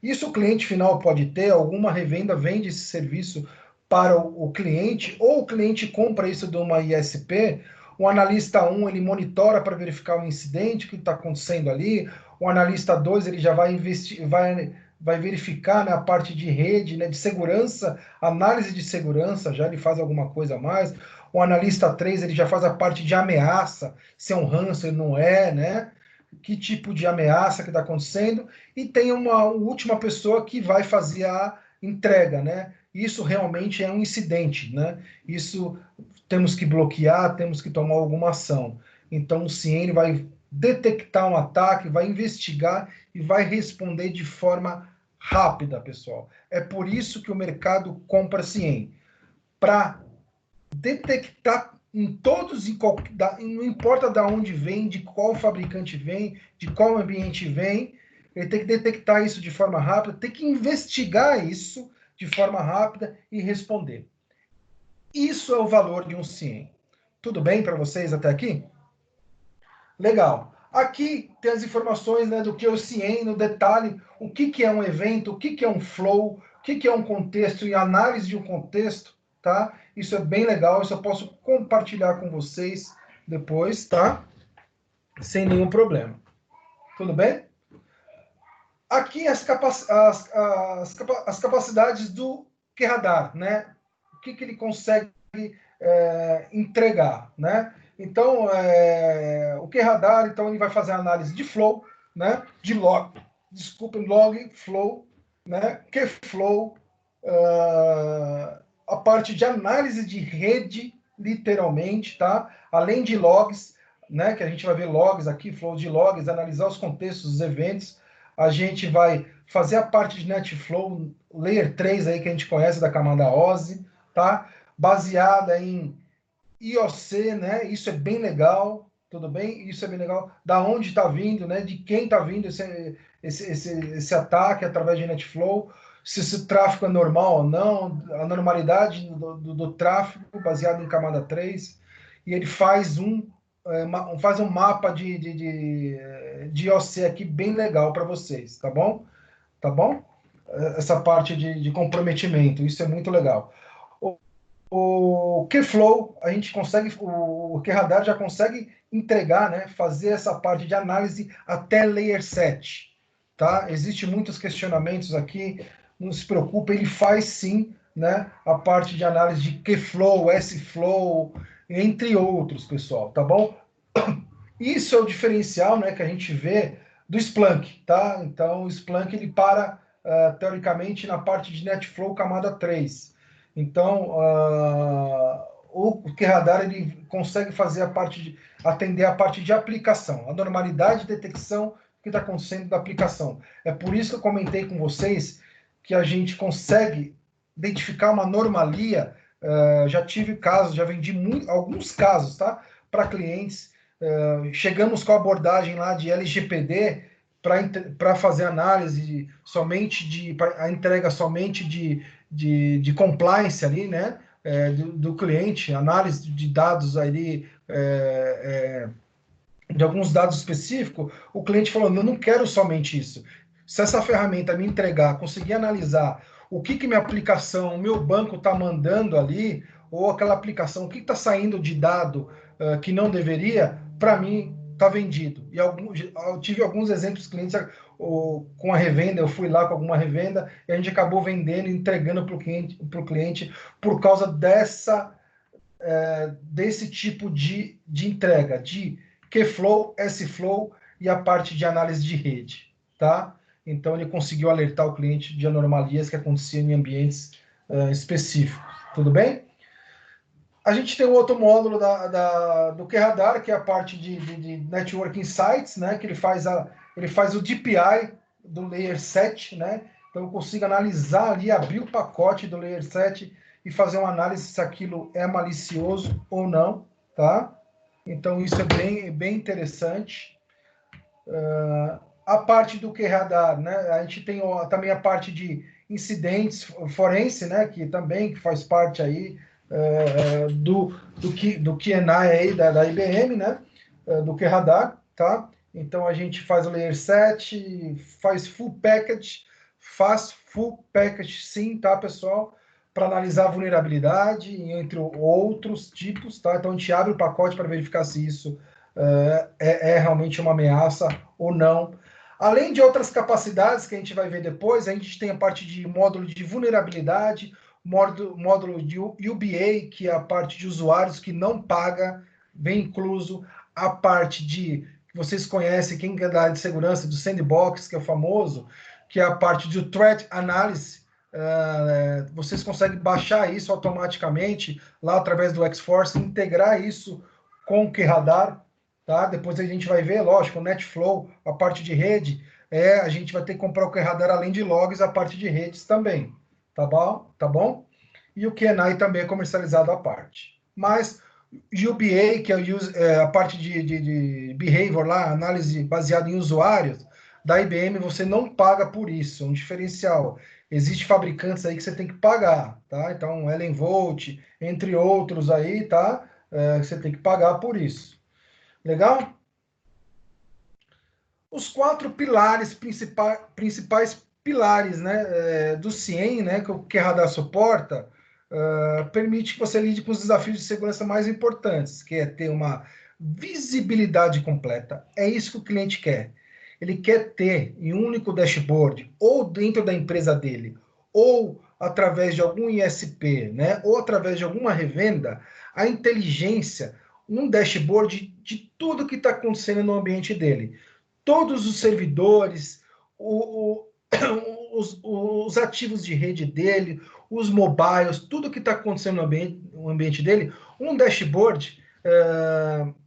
Isso o cliente final pode ter, alguma revenda vende esse serviço para o cliente, ou o cliente compra isso de uma ISP, o analista 1 ele monitora para verificar o incidente que está acontecendo ali, o analista 2 ele já vai vai verificar, né, a parte de rede, né, de segurança, análise de segurança, já ele faz alguma coisa a mais. O analista 3 ele já faz a parte de ameaça, se é um ransomware, não é, né? Que tipo de ameaça que está acontecendo. E tem uma última pessoa que vai fazer a entrega, né? Isso realmente é um incidente, né? Isso temos que bloquear, temos que tomar alguma ação. Então o CIEM vai detectar um ataque, vai investigar e vai responder de forma rápida, pessoal. É por isso que o mercado compra CIEM, para detectar em todos e não importa de onde vem, de qual fabricante vem, de qual ambiente vem, ele tem que detectar isso de forma rápida, tem que investigar isso de forma rápida e responder. Isso é o valor de um CIEM. Tudo bem para vocês até aqui? Legal. Aqui tem as informações, né, do que é o CIEM, no detalhe, o que é um evento, o que é um flow, o que é um contexto e análise de um contexto, tá? Isso é bem legal, isso eu posso compartilhar com vocês depois, tá? Sem nenhum problema. Tudo bem? Aqui as capacidades do QRadar, né? O que ele consegue entregar, né? Então, o QRadar, então, ele vai fazer a análise de flow, né? De log, log, flow, né? Kflow, a parte de análise de rede, literalmente, tá? Além de logs, né? Que a gente vai ver logs aqui, flow de logs, analisar os contextos dos eventos. A gente vai fazer a parte de NetFlow, Layer 3 aí que a gente conhece da camada OSI, tá? Baseada em IOC, né? Isso é bem legal, tudo bem? Isso é bem legal. Da onde está vindo, né? De quem está vindo esse ataque através de NetFlow, se esse tráfego é normal ou não, a normalidade do tráfego baseado em camada 3, e ele faz faz um mapa de IOC aqui bem legal para vocês, tá bom? Tá bom? Essa parte de comprometimento, isso é muito legal. O Keyflow, a gente consegue, o Keyradar já consegue entregar, né, fazer essa parte de análise até Layer 7, tá? Existem muitos questionamentos aqui, não se preocupe, ele faz sim, né, a parte de análise de Keyflow, S-Flow, entre outros, pessoal, tá bom? Isso é o diferencial, né, que a gente vê do Splunk, tá? Então, o Splunk, ele para, teoricamente, na parte de NetFlow camada 3. Então, o QRadar, ele consegue fazer atender a parte de aplicação, a normalidade de detecção que está acontecendo da aplicação. É por isso que eu comentei com vocês que a gente consegue identificar uma anomalia. Já tive casos, já vendi alguns casos, tá? Para clientes. Chegamos com a abordagem lá de LGPD para fazer análise somente a entrega somente de compliance ali, né? Do cliente, análise de dados ali, de alguns dados específicos, o cliente falou: eu não quero somente isso. Se essa ferramenta me entregar, conseguir analisar o que minha aplicação, o meu banco está mandando ali, ou aquela aplicação, o que está saindo de dado que não deveria, para mim está vendido. E eu tive alguns exemplos de clientes com a revenda, eu fui lá com alguma revenda e a gente acabou vendendo e entregando para o cliente por causa desse tipo de entrega, de Kflow, S-Flow e a parte de análise de rede, tá? Então ele conseguiu alertar o cliente de anomalias que aconteciam em ambientes específicos, tudo bem? A gente tem um outro módulo do QRadar, que é a parte de Network Insights, né? Que ele faz o DPI do Layer 7, né? Então eu consigo analisar ali, abrir o pacote do Layer 7 e fazer uma análise se aquilo é malicioso ou não, tá? Então isso é bem interessante. A parte do QRadar, né? A gente tem também a parte de incidentes forense, né? Que faz parte aí do QNI aí da IBM, né? Do QRadar, tá? Então a gente faz o Layer 7, faz full package sim, tá, pessoal? Para analisar a vulnerabilidade, entre outros tipos, tá? Então a gente abre o pacote para verificar se isso é realmente uma ameaça ou não. Além de outras capacidades que a gente vai ver depois, a gente tem a parte de módulo de vulnerabilidade, módulo de UBA, que é a parte de usuários que não paga, vem incluso a parte de, vocês conhecem, quem é da área de segurança, do Sandbox, que é o famoso, que é a parte de Threat Analysis. Vocês conseguem baixar isso automaticamente lá através do Xforce, integrar isso com o QRadar, tá? Depois a gente vai ver, lógico, o NetFlow, a parte de rede, a gente vai ter que comprar o QRadar além de logs, a parte de redes também, tá bom? Tá bom? E o QNI também é comercializado à parte. Mas UBA, que é a parte de behavior lá, análise baseada em usuários, da IBM você não paga por isso, é um diferencial. Existem fabricantes aí que você tem que pagar, tá? Então, Ellen Volt, entre outros aí, tá? Você tem que pagar por isso. Legal? Os quatro pilares, principais pilares, né, do CIEM, né, que o QRadar suporta, permite que você lide com os desafios de segurança mais importantes, que é ter uma visibilidade completa. É isso que o cliente quer. Ele quer ter em um único dashboard, ou dentro da empresa dele, ou através de algum ISP, né, ou através de alguma revenda, a inteligência, um dashboard de tudo que está acontecendo no ambiente dele. Todos os servidores, os ativos de rede dele, os mobiles, tudo que está acontecendo no ambiente dele, um dashboard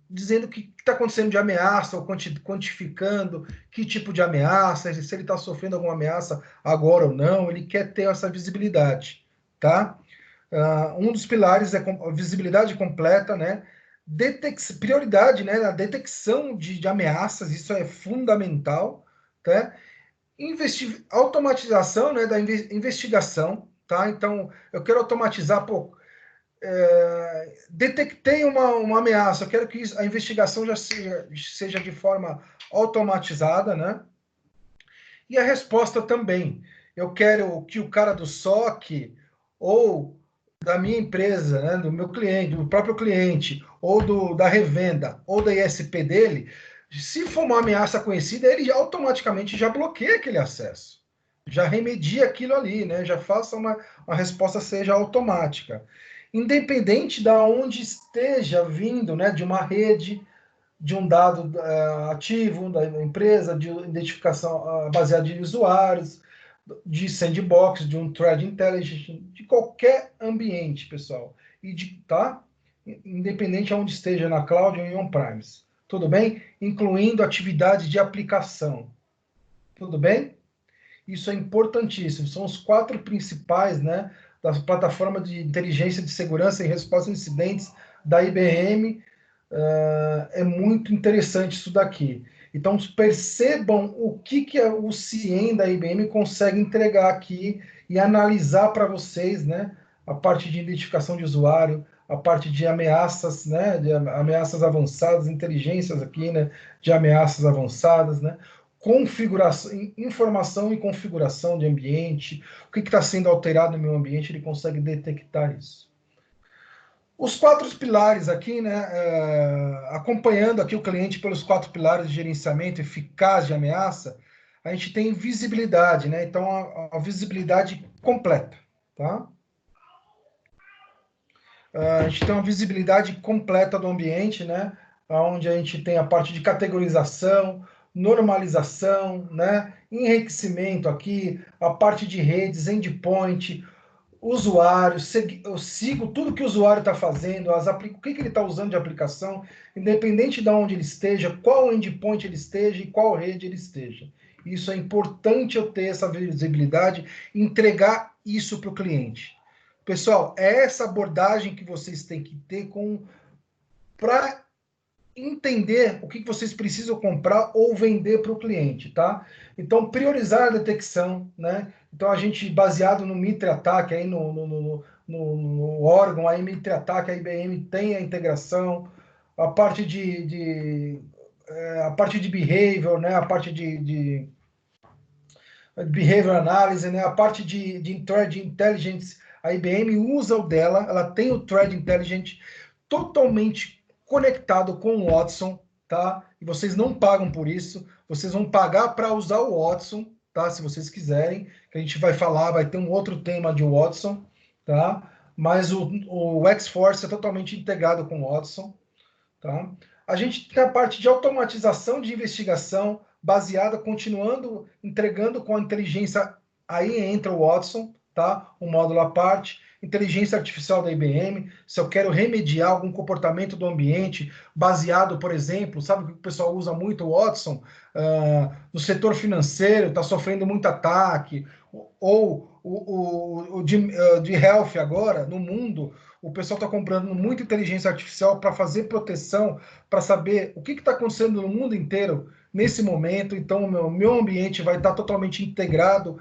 dizendo o que está acontecendo de ameaça, ou quantificando que tipo de ameaça, se ele está sofrendo alguma ameaça agora ou não, ele quer ter essa visibilidade, tá? Um dos pilares é a visibilidade completa, né? Prioridade, né? Na detecção de ameaças, isso é fundamental, tá? Automatização, né, da investigação, tá? Então, eu quero automatizar, pô, detectei uma ameaça, eu quero que a investigação já seja de forma automatizada, né? E a resposta também. Eu quero que o cara do SOC ou da minha empresa, né, do meu cliente, do próprio cliente, ou da revenda, ou da ISP dele, se for uma ameaça conhecida, ele automaticamente já bloqueia aquele acesso. Já remedia aquilo ali, né? Já faça uma resposta seja automática. Independente de onde esteja vindo, né, de uma rede, de um dado ativo da empresa, de identificação baseada em usuários, de sandbox, de um threat intelligence, de qualquer ambiente, pessoal. Tá? Independente aonde esteja, na cloud ou em on-premise. Tudo bem? Incluindo atividade de aplicação. Tudo bem? Isso é importantíssimo. São os 4 principais, né, da plataforma de inteligência de segurança e resposta a incidentes da IBM. É muito interessante isso daqui. Então, percebam o que o CIEM da IBM consegue entregar aqui e analisar para vocês, né? A parte de identificação de usuário, a parte de ameaças, né? De ameaças avançadas, inteligências aqui, né? De ameaças avançadas, né? Configuração, informação e configuração de ambiente, o que está sendo alterado no meu ambiente, ele consegue detectar isso. Os 4 pilares aqui, né, acompanhando aqui o cliente pelos 4 pilares de gerenciamento eficaz de ameaça, a gente tem visibilidade, né? Então, a visibilidade completa, tá? A gente tem uma visibilidade completa do ambiente, né? Onde a gente tem a parte de categorização, normalização, né? Enriquecimento aqui, a parte de redes, endpoint, usuário, eu sigo tudo que o usuário está fazendo, o que ele está usando de aplicação, independente de onde ele esteja, qual endpoint ele esteja e qual rede ele esteja. Isso é importante eu ter essa visibilidade, entregar isso para o cliente. Pessoal, é essa abordagem que vocês têm que ter para entender o que vocês precisam comprar ou vender para o cliente, tá? Então, priorizar a detecção, né? Então, a gente, baseado no Mitre Attack, aí no órgão, aí Mitre Attack, a IBM tem a integração, a parte a parte de behavior, né? A parte de behavior analysis, né? A parte de threat intelligence, a IBM usa o dela, ela tem o threat intelligence totalmente conectado com o Watson, tá? E vocês não pagam por isso, vocês vão pagar para usar o Watson, tá? Se vocês quiserem, que a gente vai falar, vai ter um outro tema de Watson, tá? Mas o X-Force é totalmente integrado com o Watson, tá? A gente tem a parte de automatização de investigação baseada, continuando entregando com a inteligência. Aí entra o Watson, tá? Um módulo à parte. Inteligência artificial da IBM. Se eu quero remediar algum comportamento do ambiente, baseado, por exemplo, sabe que o pessoal usa muito o Watson? No setor financeiro, está sofrendo muito ataque. Ou o de health agora, no mundo, o pessoal está comprando muita inteligência artificial para fazer proteção, para saber o que está acontecendo no mundo inteiro nesse momento. Então, o meu ambiente vai estar totalmente integrado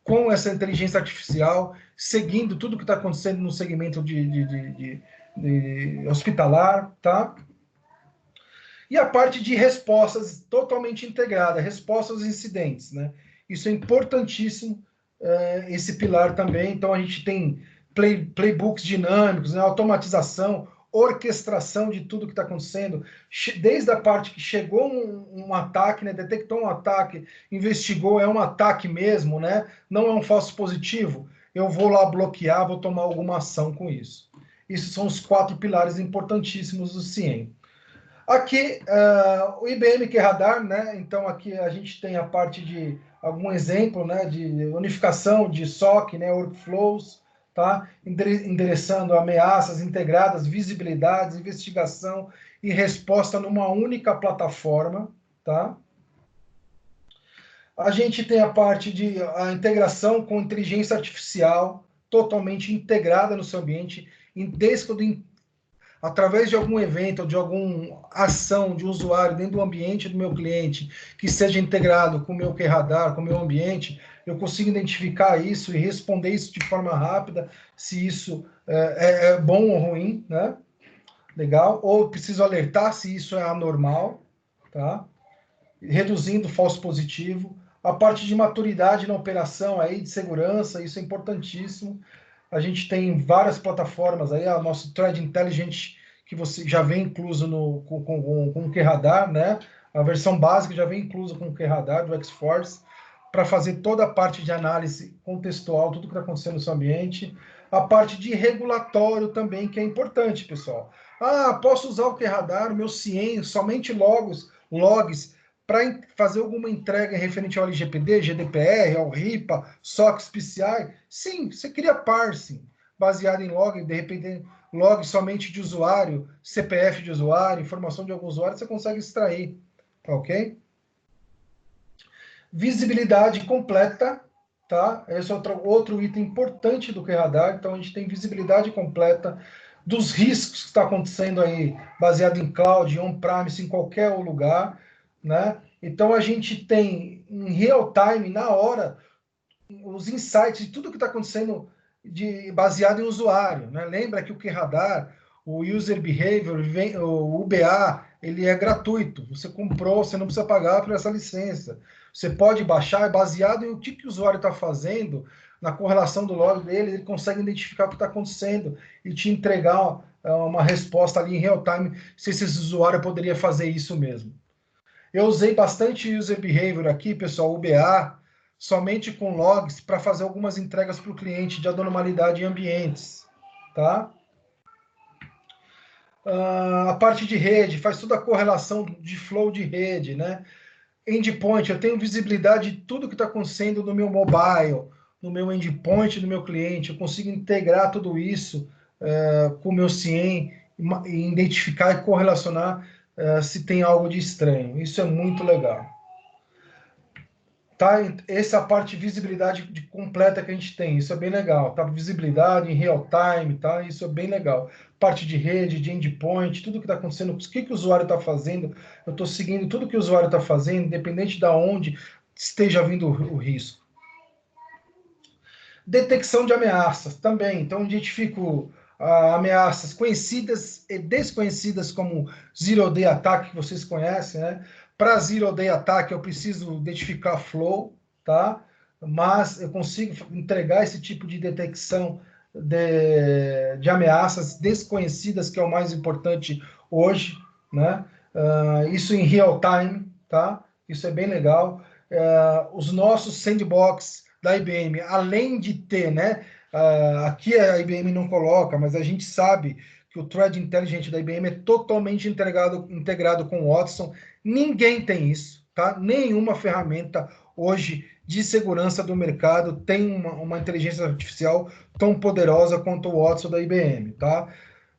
com essa inteligência artificial, seguindo tudo que está acontecendo no segmento de hospitalar, tá? E a parte de respostas totalmente integrada, respostas aos incidentes, né? Isso é importantíssimo, esse pilar também. Então, a gente tem playbooks dinâmicos, né? Automatização, orquestração de tudo que está acontecendo, desde a parte que chegou um ataque, né? Detectou um ataque, investigou, é um ataque mesmo, né? Não é um falso positivo. Eu vou lá bloquear, vou tomar alguma ação com isso. Esses são os 4 pilares importantíssimos do CIEM. Aqui, o IBM QRadar, né? Então, aqui a gente tem a parte de algum exemplo, né? De unificação de SOC, né? Workflows, tá? Endereçando ameaças integradas, visibilidades, investigação e resposta numa única plataforma, tá? A gente tem a parte de a integração com inteligência artificial totalmente integrada no seu ambiente, desde quando através de algum evento ou de alguma ação de usuário dentro do ambiente do meu cliente que seja integrado com o meu QRadar, com o meu ambiente, eu consigo identificar isso e responder isso de forma rápida, se isso é bom ou ruim, né? Legal. Ou preciso alertar se isso é anormal, tá? Reduzindo falso positivo. A parte de maturidade na operação aí, de segurança, isso é importantíssimo. A gente tem várias plataformas aí, a nosso Threat Intelligent, que você já vem incluso com o QRadar, né? A versão básica já vem inclusa com o QRadar do X-Force, para fazer toda a parte de análise contextual, tudo que está acontecendo no seu ambiente. A parte de regulatório também, que é importante, pessoal. Ah, posso usar o QRadar, o meu CIEM, somente logs para fazer alguma entrega referente ao LGPD, GDPR, ao RIPA, SOX, PCI? Sim, você cria parsing, baseado em log, de repente log somente de usuário, CPF de usuário, informação de algum usuário, você consegue extrair, tá ok? Visibilidade completa, tá? Esse é outro item importante do QRadar, então a gente tem visibilidade completa dos riscos que está acontecendo aí, baseado em cloud, on-premise, em qualquer lugar, né? Então a gente tem em real time, na hora, os insights de tudo que está acontecendo baseado em usuário, né? Lembra que o QRadar, o User Behavior, o UBA, ele é gratuito. Você comprou, você não precisa pagar por essa licença. Você pode baixar, é baseado em o que o usuário está fazendo, na correlação do log dele, ele consegue identificar o que está acontecendo e te entregar uma resposta ali em real time, se esse usuário poderia fazer isso mesmo. Eu usei bastante User Behavior aqui, pessoal, UBA, somente com logs para fazer algumas entregas para o cliente de anormalidade em ambientes, tá? A parte de rede, faz toda a correlação de flow de rede, né? Endpoint, eu tenho visibilidade de tudo que está acontecendo no meu mobile, no meu endpoint do meu cliente, eu consigo integrar tudo isso com o meu CIEM e identificar e correlacionar se tem algo de estranho. Isso é muito legal. Tá? Essa é a parte de visibilidade completa que a gente tem. Isso é bem legal. Tá? Visibilidade em real time, tá? Isso é bem legal. Parte de rede, de endpoint, tudo que está acontecendo, o que o usuário está fazendo. Eu estou seguindo tudo que o usuário está fazendo, independente de onde esteja vindo o risco. Detecção de ameaças também. Então, identifico ameaças conhecidas e desconhecidas como Zero Day Attack, que vocês conhecem, né? Para Zero Day Attack, eu preciso identificar flow, tá? Mas eu consigo entregar esse tipo de detecção de ameaças desconhecidas, que é o mais importante hoje, né? Isso em real time, tá? Isso é bem legal. Os nossos sandbox da IBM, além de ter, né? Aqui a IBM não coloca, mas a gente sabe que o Threat Intelligent da IBM é totalmente integrado com o Watson. Ninguém tem isso, tá? Nenhuma ferramenta hoje de segurança do mercado tem uma inteligência artificial tão poderosa quanto o Watson da IBM, tá?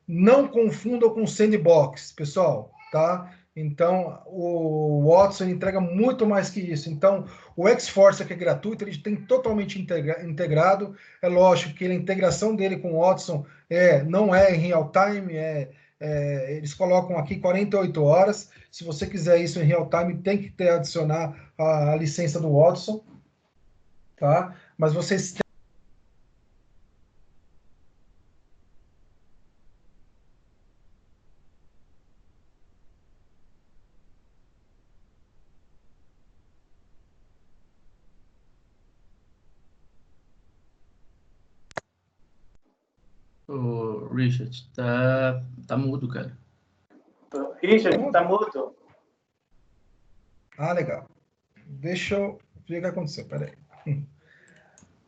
Não confundam com o Sandbox, pessoal, tá? Então, o Watson entrega muito mais que isso. Então, o X-Force, que é gratuito, ele tem totalmente integrado. É lógico que a integração dele com o Watson não é em real time, eles colocam aqui 48 horas. Se você quiser isso em real time, tem que adicionar a licença do Watson, tá? Mas vocês Ô, Richard, tá mudo, cara. Richard, tá mudo. legal. Deixa eu ver o que aconteceu, peraí.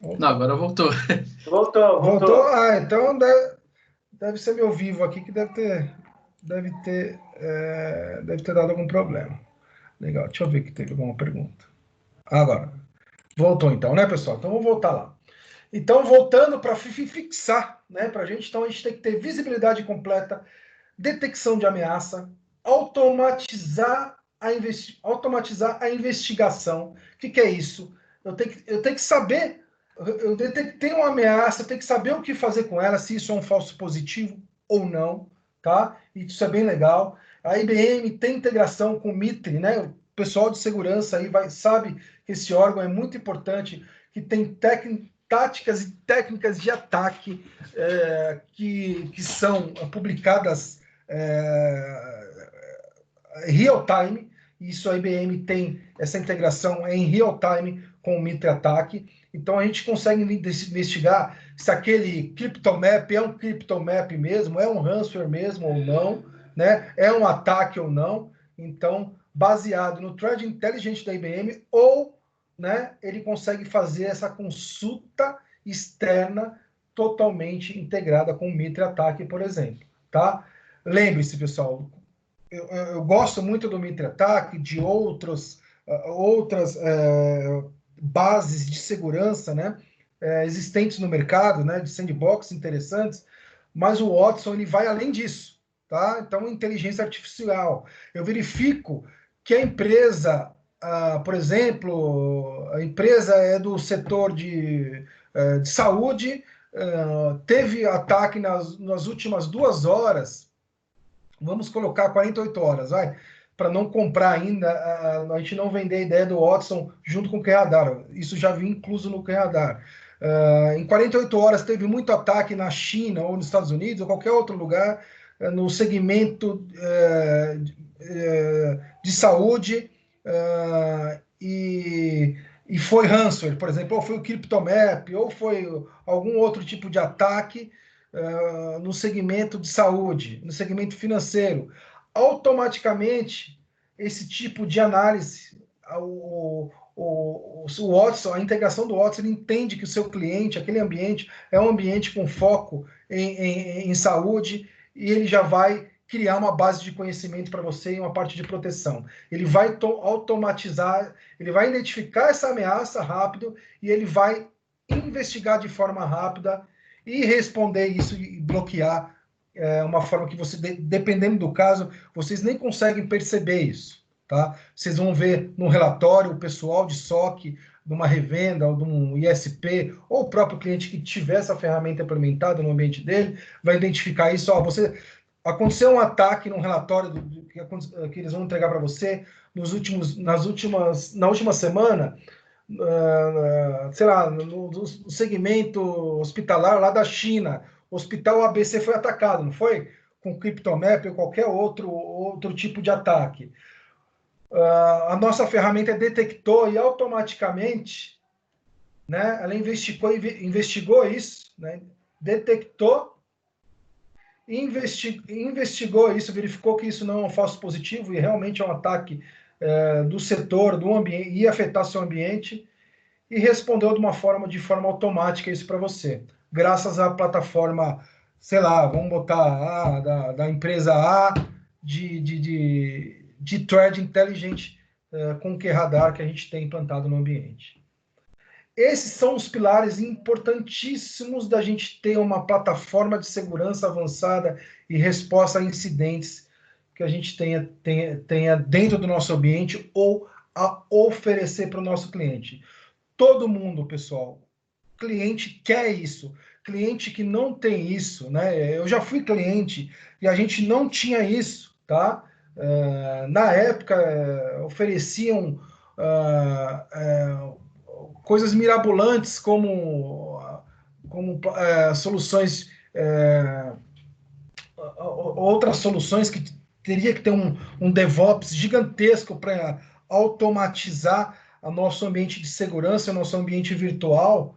Não, agora voltou. Voltou. Então deve ser meu vivo aqui que deve ter deve ter dado algum problema. Legal, deixa eu ver que teve alguma pergunta. Agora, voltou então, né, pessoal? Então vamos voltar lá. Então, voltando para fixar, né, para a gente, então a gente tem que ter visibilidade completa, detecção de ameaça, automatizar a investigação. O que é isso? Eu tenho que saber, eu detectei uma ameaça, eu tenho que saber o que fazer com ela, se isso é um falso positivo ou não, tá? Isso é bem legal. A IBM tem integração com o MITRE, né? O pessoal de segurança aí sabe que esse órgão é muito importante, que tem táticas e técnicas de ataque que são publicadas real time. Isso a IBM tem essa integração em real time com o MITRE ATT&CK. Então a gente consegue investigar se aquele CryptoMap é um CryptoMap mesmo, é um ransomware mesmo ou não, né? É um ataque ou não. Então, baseado no Threat Intelligence da IBM, ou, né, ele consegue fazer essa consulta externa totalmente integrada com o MITRE ATT&CK, por exemplo, tá? Lembre-se, pessoal, eu gosto muito do MITRE ATT&CK, de outras bases de segurança, né, existentes no mercado, né, de sandbox interessantes, mas o Watson ele vai além disso, tá? Então, inteligência artificial. Eu verifico que a empresa, por exemplo, a empresa é do setor de saúde, teve ataque nas últimas 2 horas, vamos colocar 48 horas, vai, para não comprar ainda, a gente não vender a ideia do Watson junto com o QRadar. Isso já vinha incluso no QRadar. Em 48 horas teve muito ataque na China ou nos Estados Unidos ou qualquer outro lugar no segmento de saúde e foi ransomware, por exemplo, ou foi o CryptoMap, ou foi algum outro tipo de ataque no segmento de saúde, no segmento financeiro. Automaticamente, esse tipo de análise, o Watson, a integração do Watson, ele entende que o seu cliente, aquele ambiente, é um ambiente com foco em saúde, e ele já vai criar uma base de conhecimento para você e uma parte de proteção. Ele vai automatizar, ele vai identificar essa ameaça rápido e ele vai investigar de forma rápida e responder isso e bloquear uma forma que você, dependendo do caso, vocês nem conseguem perceber isso, tá? Vocês vão ver no relatório o pessoal de SOC, numa revenda ou de um ISP, ou o próprio cliente que tiver essa ferramenta implementada no ambiente dele, vai identificar isso. Ó, aconteceu um ataque num relatório que eles vão entregar para você na última semana, sei lá, no segmento hospitalar lá da China, o Hospital ABC foi atacado, não foi? Com CryptoMap ou qualquer outro tipo de ataque. A nossa ferramenta detectou e automaticamente, né, ela investigou isso, né, detectou, investigou isso, verificou que isso não é um falso positivo e realmente é um ataque do setor, do ambiente, ia afetar seu ambiente, e respondeu de forma automática isso para você, graças à plataforma, sei lá, vamos botar da empresa A de Threat Intelligent com o QRadar que a gente tem implantado no ambiente. Esses são os pilares importantíssimos da gente ter uma plataforma de segurança avançada e resposta a incidentes que a gente tenha dentro do nosso ambiente ou a oferecer para o nosso cliente. Todo mundo, pessoal, cliente quer isso. Cliente que não tem isso, né? Eu já fui cliente e a gente não tinha isso, tá? Na época, ofereciam coisas mirabolantes como soluções, outras soluções que teria que ter um DevOps gigantesco para automatizar o nosso ambiente de segurança, o nosso ambiente virtual,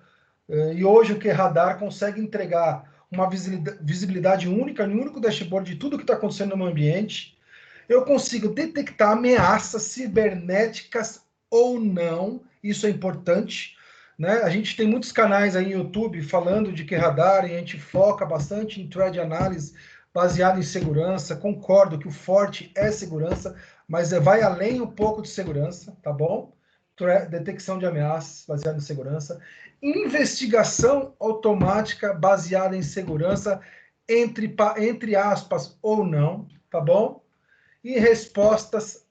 e hoje o QRadar consegue entregar uma visibilidade única, no único dashboard de tudo que está acontecendo no meu ambiente. Eu consigo detectar ameaças cibernéticas ou não, isso é importante, né? A gente tem muitos canais aí no YouTube falando de QRadar e a gente foca bastante em threat analysis baseado em segurança. Concordo que o forte é segurança, mas vai além um pouco de segurança, tá bom? Detecção de ameaças baseada em segurança. Investigação automática baseada em segurança, entre aspas ou não, tá bom? E respostas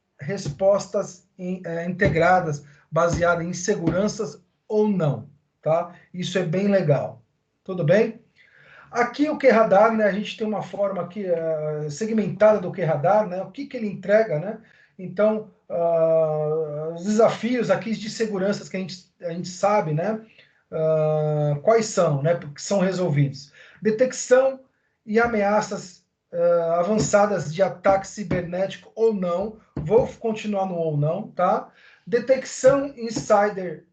integradas baseadas em seguranças ou não, tá? Isso é bem legal. Tudo bem? Aqui o QRadar, né, a gente tem uma forma aqui segmentada do QRadar, né, o que ele entrega, né? Então, os desafios aqui de segurança que a gente sabe, né? Quais são, né? Que são resolvidos. Detecção e ameaças avançadas de ataque cibernético ou não. Vou continuar no ou não, tá? Detecção insider,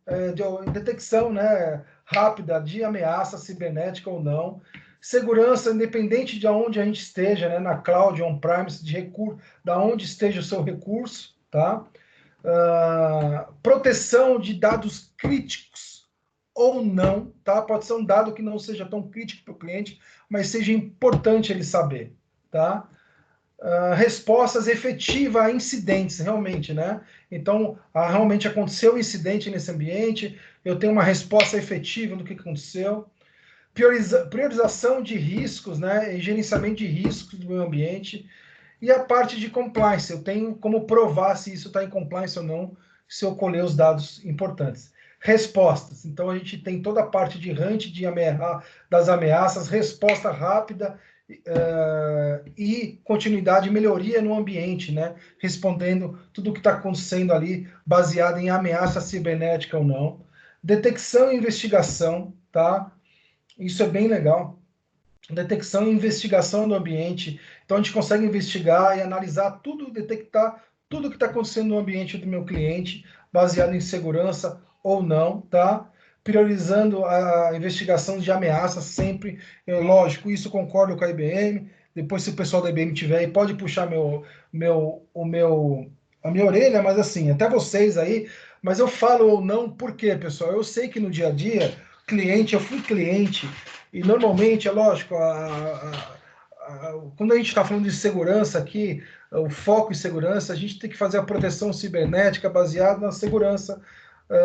detecção, né, rápida de ameaça cibernética ou não. Segurança, independente de onde a gente esteja, né, na cloud, on-premise, de recurso, da onde esteja o seu recurso, tá? Proteção de dados críticos ou não, tá? Pode ser um dado que não seja tão crítico para o cliente, mas seja importante ele saber, tá? Respostas efetivas a incidentes, realmente, né? Então, realmente aconteceu um incidente nesse ambiente, eu tenho uma resposta efetiva do que aconteceu. Priorização de riscos, né? E gerenciamento de riscos do meu ambiente. E a parte de compliance, eu tenho como provar se isso está em compliance ou não, se eu colher os dados importantes. Respostas, então a gente tem toda a parte de hunt das ameaças, resposta rápida e continuidade e melhoria no ambiente, né? Respondendo tudo o que está acontecendo ali, baseado em ameaça cibernética ou não. Detecção e investigação, tá? Isso é bem legal. Detecção e investigação do ambiente. Então a gente consegue investigar e analisar tudo, detectar tudo que está acontecendo no ambiente do meu cliente, baseado em segurança ou não, tá? Priorizando a investigação de ameaças sempre. Lógico, isso concordo com a IBM. Depois, se o pessoal da IBM tiver aí, pode puxar a minha orelha, mas assim, até vocês aí. Mas eu falo ou não, por quê, pessoal? Eu sei que no dia a dia, eu fui cliente, e normalmente, é lógico, quando a gente está falando de segurança aqui, o foco em segurança, a gente tem que fazer a proteção cibernética baseada na segurança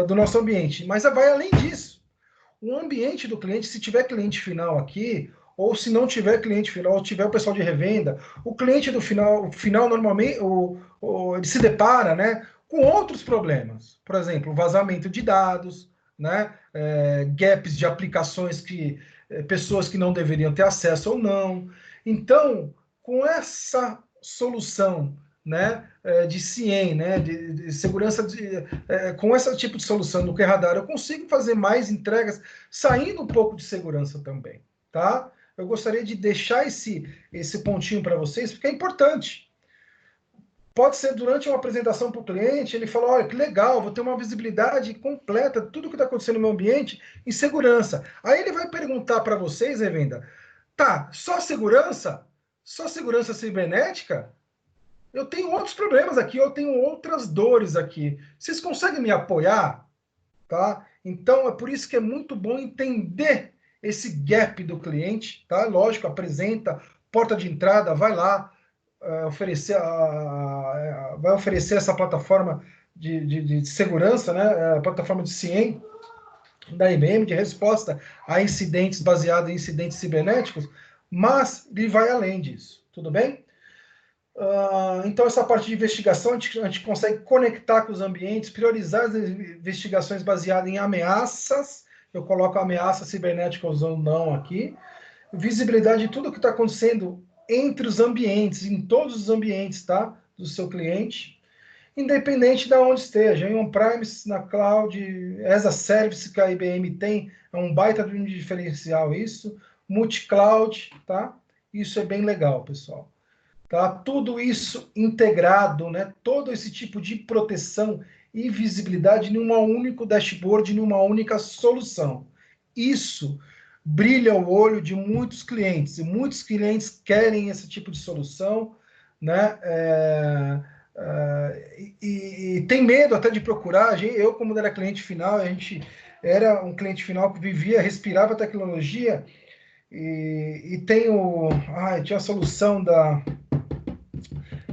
do nosso ambiente. Mas vai além disso. O ambiente do cliente, se tiver cliente final aqui, ou se não tiver cliente final, ou tiver o pessoal de revenda, o cliente do final normalmente, ele se depara, né, com outros problemas. Por exemplo, vazamento de dados, né, gaps de aplicações que pessoas que não deveriam ter acesso ou não. Então, com essa solução, né, de CIEM, né, de segurança, com esse tipo de solução do QRadar, eu consigo fazer mais entregas, saindo um pouco de segurança também, tá? Eu gostaria de deixar esse pontinho para vocês, porque é importante. Pode ser durante uma apresentação para o cliente, ele fala, olha, que legal, vou ter uma visibilidade completa de tudo que está acontecendo no meu ambiente em segurança. Aí ele vai perguntar para vocês, revenda, tá, só segurança? Só segurança cibernética? Eu tenho outros problemas aqui, eu tenho outras dores aqui. Vocês conseguem me apoiar? Tá? Então, é por isso que é muito bom entender esse gap do cliente, tá? Lógico, apresenta, porta de entrada, vai lá, vai oferecer essa plataforma de segurança, né? A plataforma de CIEM da IBM, de resposta a incidentes baseados em incidentes cibernéticos, mas ele vai além disso, tudo bem? Então, essa parte de investigação, a gente consegue conectar com os ambientes, priorizar as investigações baseadas em ameaças. Eu coloco ameaça cibernética usando não aqui. Visibilidade de tudo que está acontecendo entre os ambientes, em todos os ambientes, tá? Do seu cliente, independente de onde esteja, em on-premise, na cloud, as a service que a IBM tem, é um baita de um diferencial isso. Multi-cloud, tá? Isso é bem legal, pessoal. Tá? Tudo isso integrado, né? Todo esse tipo de proteção e visibilidade em um único dashboard, em uma única solução. Isso brilha o olho de muitos clientes, e muitos clientes querem esse tipo de solução, né? E tem medo até de procurar. Eu, como era cliente final, a gente era um cliente final que vivia, respirava tecnologia, E tem tinha a solução da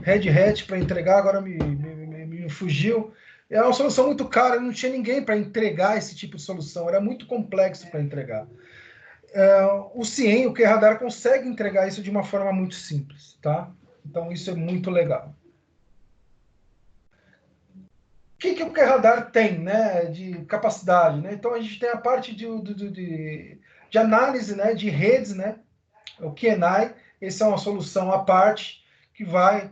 Red Hat para entregar, agora me fugiu. É uma solução muito cara, não tinha ninguém para entregar esse tipo de solução, era muito complexo para entregar. O CIEM, o QRadar, consegue entregar isso de uma forma muito simples, tá? Então, isso é muito legal. O que o QRadar tem, né, de capacidade, né? Então, a gente tem a parte de análise, né, de redes, né? O QNI, essa é uma solução à parte que vai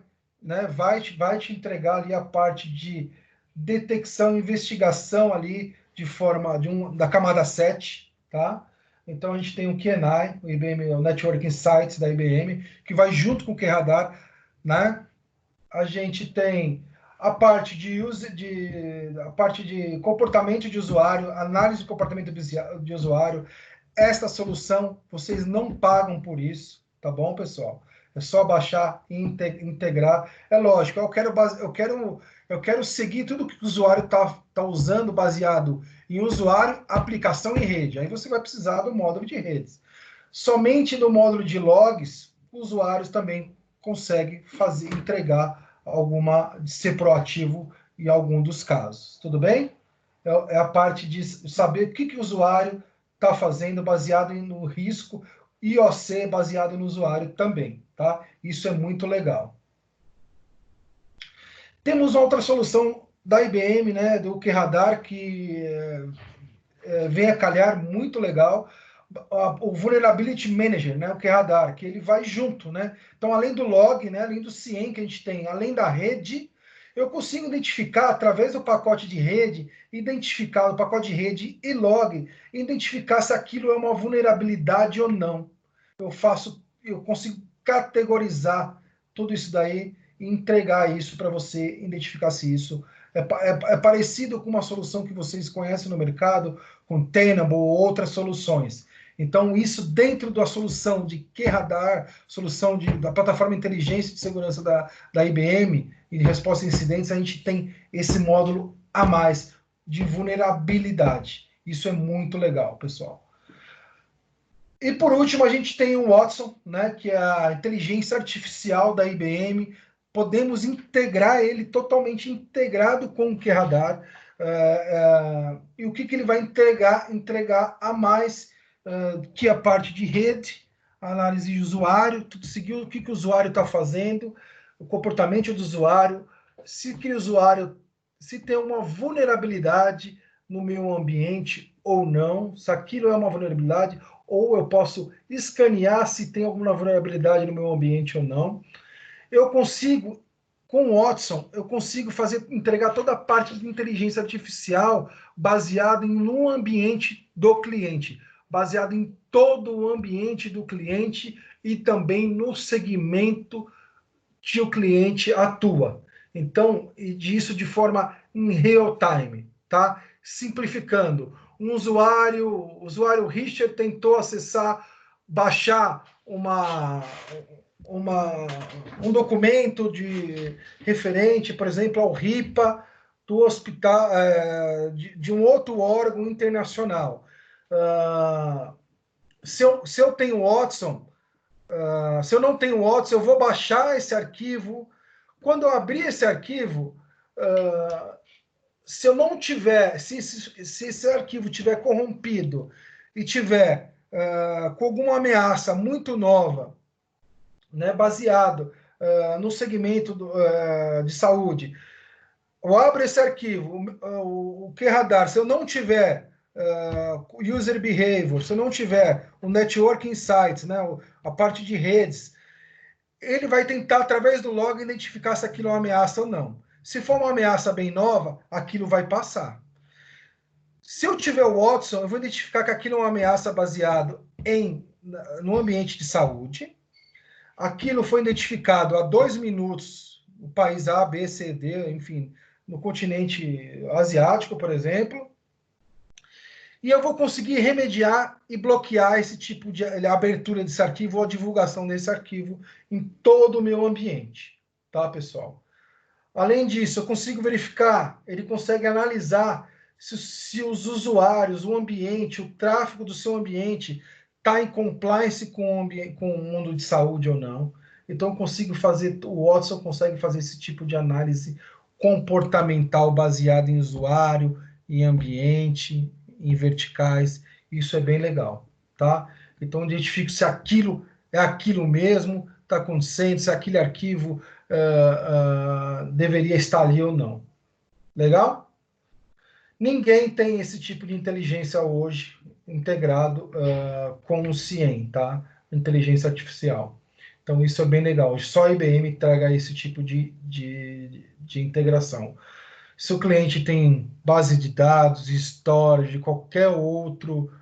te entregar ali a parte de detecção, investigação ali de forma da camada 7, tá? Então a gente tem o QNI, o IBM, o Network Insights da IBM, que vai junto com o QRadar, né? A gente tem a parte a parte de comportamento de usuário, análise do comportamento de usuário. Esta solução, vocês não pagam por isso, tá bom, pessoal? É só baixar e integrar. É lógico, eu quero seguir tudo que o usuário tá usando baseado em usuário, aplicação e rede. Aí você vai precisar do módulo de redes. Somente no módulo de logs, usuários também conseguem entregar ser proativo em algum dos casos. Tudo bem? É a parte de saber o que o usuário está fazendo baseado no risco, IOC baseado no usuário também, tá? Isso é muito legal. Temos outra solução da IBM, né, do QRadar, que vem a calhar muito legal, o Vulnerability Manager, né, o QRadar, que ele vai junto, né? Então, além do log, né, além do CIEM que a gente tem, além da rede, eu consigo identificar, através do pacote de rede, identificar o pacote de rede e log, identificar se aquilo é uma vulnerabilidade ou não. Eu consigo categorizar tudo isso daí e entregar isso para você identificar se isso é parecido com uma solução que vocês conhecem no mercado, com Tenable ou outras soluções. Então, isso dentro da solução de QRadar, solução da plataforma de inteligência de segurança da IBM e de resposta a incidentes, a gente tem esse módulo a mais de vulnerabilidade. Isso é muito legal, pessoal. E por último, a gente tem o Watson, né, que é a inteligência artificial da IBM. Podemos integrar ele totalmente integrado com o QRadar. E o que ele vai entregar a mais que a parte de rede, análise de usuário, seguir o que o usuário está fazendo, o comportamento do usuário, se tem uma vulnerabilidade no meu ambiente ou não, se aquilo é uma vulnerabilidade, ou eu posso escanear se tem alguma vulnerabilidade no meu ambiente ou não. Eu consigo, com o Watson, eu consigo entregar toda a parte de inteligência artificial baseado no ambiente do cliente, baseado em todo o ambiente do cliente e também no segmento que o cliente atua. Então, e disso de forma em real time, tá? Simplificando, o usuário Richard tentou baixar um documento referente, por exemplo, ao RIPA do hospital, de um outro órgão internacional. Se eu tenho Watson, se eu não tenho Watson, eu vou baixar esse arquivo. Quando eu abrir esse arquivo, se eu não tiver, se esse arquivo tiver corrompido e tiver com alguma ameaça muito nova, né, baseado no segmento de saúde, eu abro esse arquivo, o QRadar, se eu não tiver user behavior, se eu não tiver o network insights, né, a parte de redes, ele vai tentar, através do log, identificar se aquilo é uma ameaça ou não. Se for uma ameaça bem nova, aquilo vai passar. Se eu tiver o Watson, eu vou identificar que aquilo é uma ameaça baseado no ambiente de saúde. Aquilo foi identificado há 2 minutos no país A, B, C, D, enfim, no continente asiático, por exemplo. E eu vou conseguir remediar e bloquear esse tipo de abertura desse arquivo ou a divulgação desse arquivo em todo o meu ambiente, tá, pessoal? Além disso, eu consigo verificar, ele consegue analisar se os usuários, o ambiente, o tráfego do seu ambiente está em compliance com o mundo de saúde ou não. Então, o Watson consegue fazer esse tipo de análise comportamental baseado em usuário, em ambiente, em verticais. Isso é bem legal, tá? Então, identifico se aquilo é aquilo mesmo, está acontecendo, se aquele arquivo deveria estar ali ou não. Legal? Ninguém tem esse tipo de inteligência hoje integrado com o CIEM, tá? Inteligência artificial. Então, isso é bem legal. Só a IBM traga esse tipo de integração. Se o cliente tem base de dados, história de qualquer outro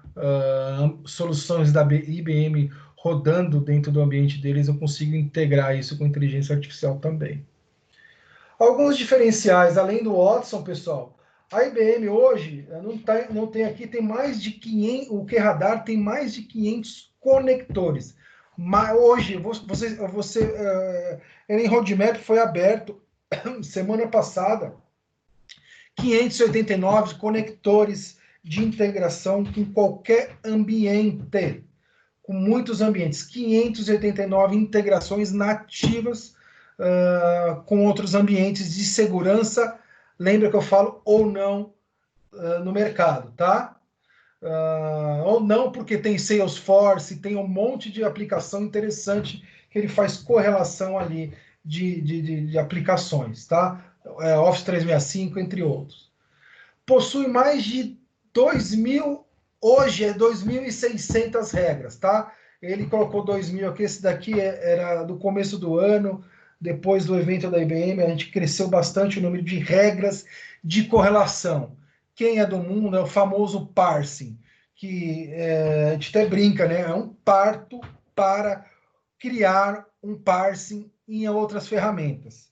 soluções da IBM rodando dentro do ambiente deles, eu consigo integrar isso com inteligência artificial também. Alguns diferenciais, além do Watson, pessoal, a IBM hoje não tem aqui, tem mais de 500, o QRadar tem mais de 500 conectores. Mas hoje, ele em roadmap foi aberto semana passada, 589 conectores de integração com qualquer ambiente, com muitos ambientes, 589 integrações nativas com outros ambientes de segurança, lembra que eu falo ou não no mercado, tá? Ou não, porque tem Salesforce, tem um monte de aplicação interessante que ele faz correlação ali de aplicações, tá? Office 365, entre outros. Possui mais de 2.000, hoje é 2.600 regras, tá? Ele colocou 2.000 aqui, esse daqui era do começo do ano, depois do evento da IBM, a gente cresceu bastante o número de regras de correlação. Quem é do mundo é o famoso parsing, que a gente até brinca, né? É um parto para criar um parsing em outras ferramentas.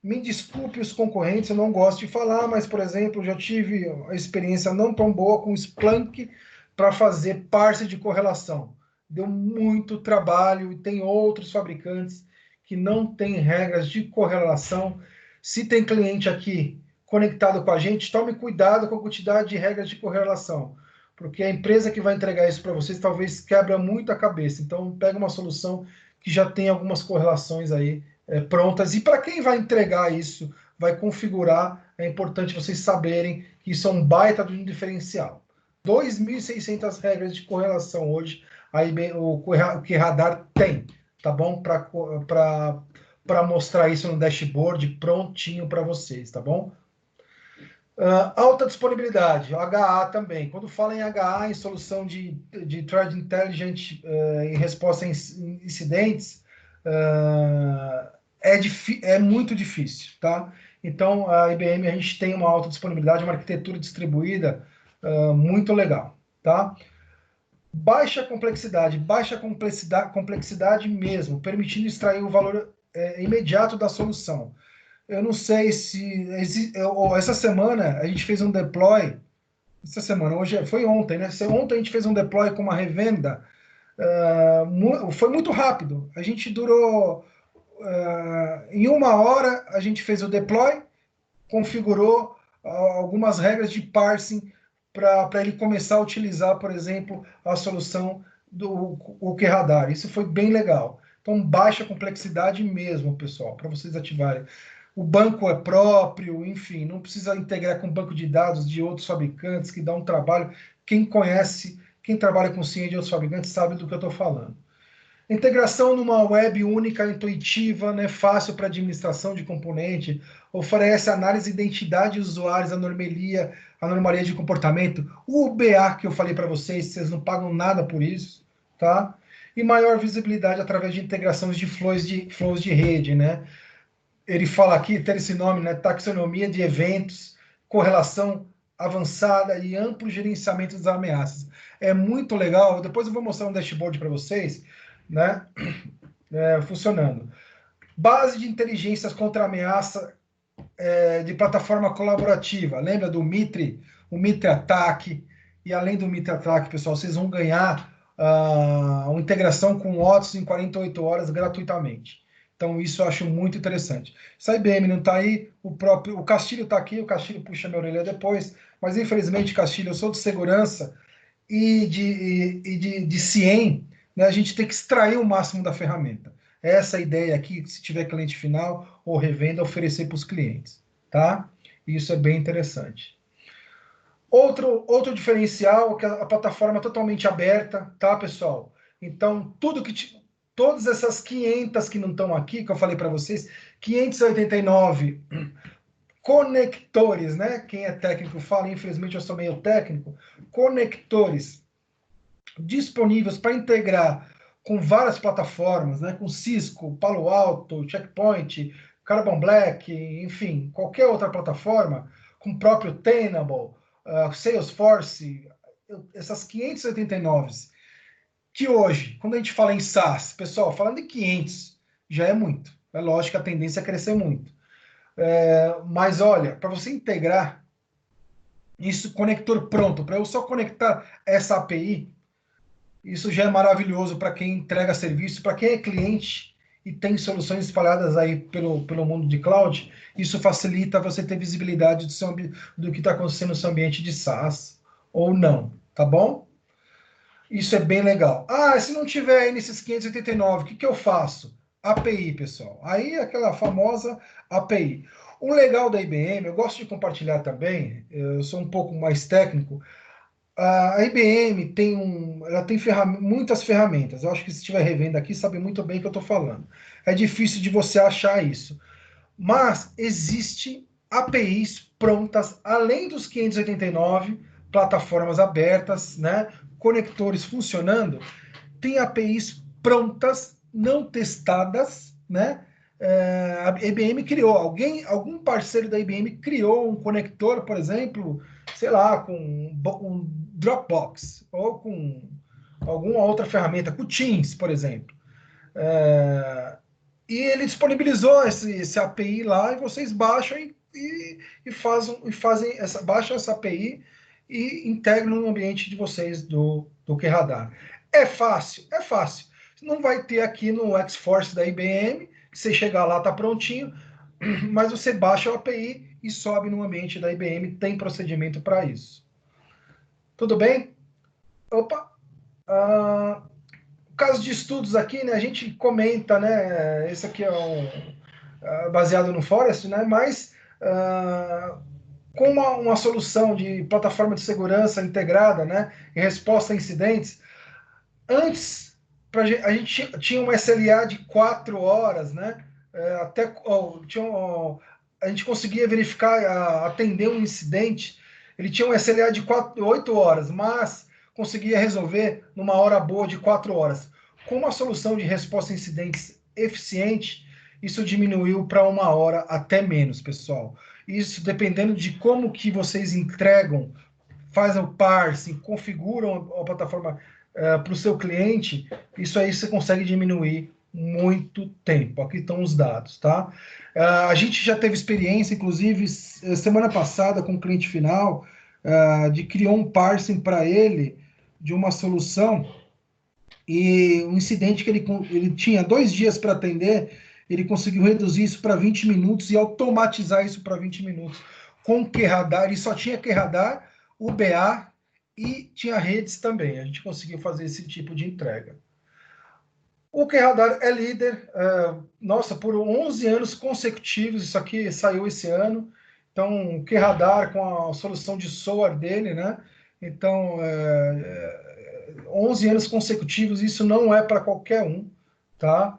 Me desculpe os concorrentes, eu não gosto de falar, mas, por exemplo, já tive a experiência não tão boa com o Splunk para fazer parsing de correlação. Deu muito trabalho e tem outros fabricantes que não têm regras de correlação. Se tem cliente aqui conectado com a gente, tome cuidado com a quantidade de regras de correlação, porque a empresa que vai entregar isso para vocês talvez quebra muito a cabeça. Então, pega uma solução que já tem algumas correlações aí prontas. E para quem vai entregar isso, vai configurar, é importante vocês saberem que isso é um baita de um diferencial. 2.600 regras de correlação hoje, o QRadar tem, tá bom? Para mostrar isso no dashboard prontinho para vocês, tá bom? Alta disponibilidade, HA também. Quando fala em HA, em solução de Threat Intelligence em resposta a incidentes, é muito difícil, tá? Então, a IBM, a gente tem uma alta disponibilidade, uma arquitetura distribuída muito legal, tá? Baixa complexidade mesmo, permitindo extrair o valor imediato da solução. Eu não sei se... essa semana, a gente fez um deploy, foi ontem, né? Ontem a gente fez um deploy com uma revenda, foi muito rápido. A gente durou... em 1 hora, a gente fez o deploy, configurou algumas regras de parsing para ele começar a utilizar, por exemplo, a solução do QRadar. Isso foi bem legal. Então, baixa complexidade mesmo, pessoal, para vocês ativarem. O banco é próprio, enfim, não precisa integrar com banco de dados de outros fabricantes, que dá um trabalho. Quem conhece, quem trabalha com ciência de outros fabricantes, sabe do que eu estou falando. Integração numa web única, intuitiva, né, fácil para administração de componente, oferece análise de identidade de usuários, anomalia de comportamento, o UBA que eu falei para vocês não pagam nada por isso, tá? E maior visibilidade através de integrações de flows de rede, né? Ele fala aqui, tem esse nome, né? Taxonomia de eventos, correlação avançada e amplo gerenciamento das ameaças. É muito legal. Depois eu vou mostrar um dashboard para vocês, né? Funcionando. Base de inteligências contra ameaça de plataforma colaborativa. Lembra do Mitre? O Mitre Attack. E além do Mitre Attack, pessoal, vocês vão ganhar uma integração com o Otis em 48 horas gratuitamente. Então, isso eu acho muito interessante. Se a IBM não está aí, o Castilho está aqui, o Castilho puxa minha orelha depois, mas infelizmente, Castilho, eu sou de segurança de CIEM, né, a gente tem que extrair o máximo da ferramenta. Essa é a ideia aqui, se tiver cliente final ou revenda, oferecer para os clientes, tá? Isso é bem interessante. Outro diferencial é que a plataforma é totalmente aberta, tá, pessoal? Então, todas essas 500 que não estão aqui, que eu falei para vocês, 589 conectores, né? Quem é técnico fala, infelizmente eu sou meio técnico, conectores disponíveis para integrar com várias plataformas, né? Com Cisco, Palo Alto, Checkpoint, Carbon Black, enfim, qualquer outra plataforma, com o próprio Tenable, Salesforce, essas 589, que hoje, quando a gente fala em SaaS, pessoal, falando em 500, já é muito. É lógico que a tendência é crescer muito. Mas olha, para você integrar isso, conector pronto, para eu só conectar essa API, isso já é maravilhoso para quem entrega serviço, para quem é cliente e tem soluções espalhadas aí pelo mundo de cloud. Isso facilita você ter visibilidade do que está acontecendo no seu ambiente de SaaS ou não, tá bom? Isso é bem legal. Ah, se não tiver aí nesses 589, o que eu faço? API, pessoal. Aí aquela famosa API. O legal da IBM, eu gosto de compartilhar também, eu sou um pouco mais técnico. A IBM ela tem muitas ferramentas. Eu acho que se estiver revendo aqui, sabe muito bem o que eu estou falando. É difícil de você achar isso. Mas existe APIs prontas, além dos 589, plataformas abertas, né? Conectores funcionando, tem APIs prontas, não testadas, né? A IBM criou, algum parceiro da IBM criou um conector, por exemplo, sei lá, com um Dropbox, ou com alguma outra ferramenta, com o Teams, por exemplo. E ele disponibilizou esse API lá, e vocês baixam baixam essa API e integram no ambiente de vocês do QRadar. É fácil? É fácil. Não vai ter aqui no Xforce da IBM, que você chegar lá, tá prontinho, mas você baixa o API e sobe no ambiente da IBM, tem procedimento para isso. Tudo bem? Opa! Caso de estudos aqui, né, a gente comenta, né, esse aqui é baseado no Forest, né, mas com uma solução de plataforma de segurança integrada, né, em resposta a incidentes, antes a gente tinha uma SLA de 4 horas, né, a gente conseguia verificar, atender um incidente, ele tinha um SLA de 8 horas, mas conseguia resolver numa hora boa de 4 horas. Com uma solução de resposta a incidentes eficiente, isso diminuiu para 1 hora até menos, pessoal. Isso dependendo de como que vocês entregam, fazem o parsing, configuram a plataforma para o seu cliente, isso aí você consegue diminuir muito tempo. Aqui estão os dados, tá? A gente já teve experiência, inclusive, semana passada, com o cliente final, de criar um parsing para ele de uma solução e um incidente que ele tinha 2 dias para atender, ele conseguiu reduzir isso para 20 minutos e automatizar isso para 20 minutos. Com o QRadar, ele só tinha QRadar, UBA e tinha redes também. A gente conseguiu fazer esse tipo de entrega. O QRadar é líder, nossa, por 11 anos consecutivos, isso aqui saiu esse ano. Então, o QRadar com a solução de SOAR dele, né? Então, 11 anos consecutivos, isso não é para qualquer um, tá?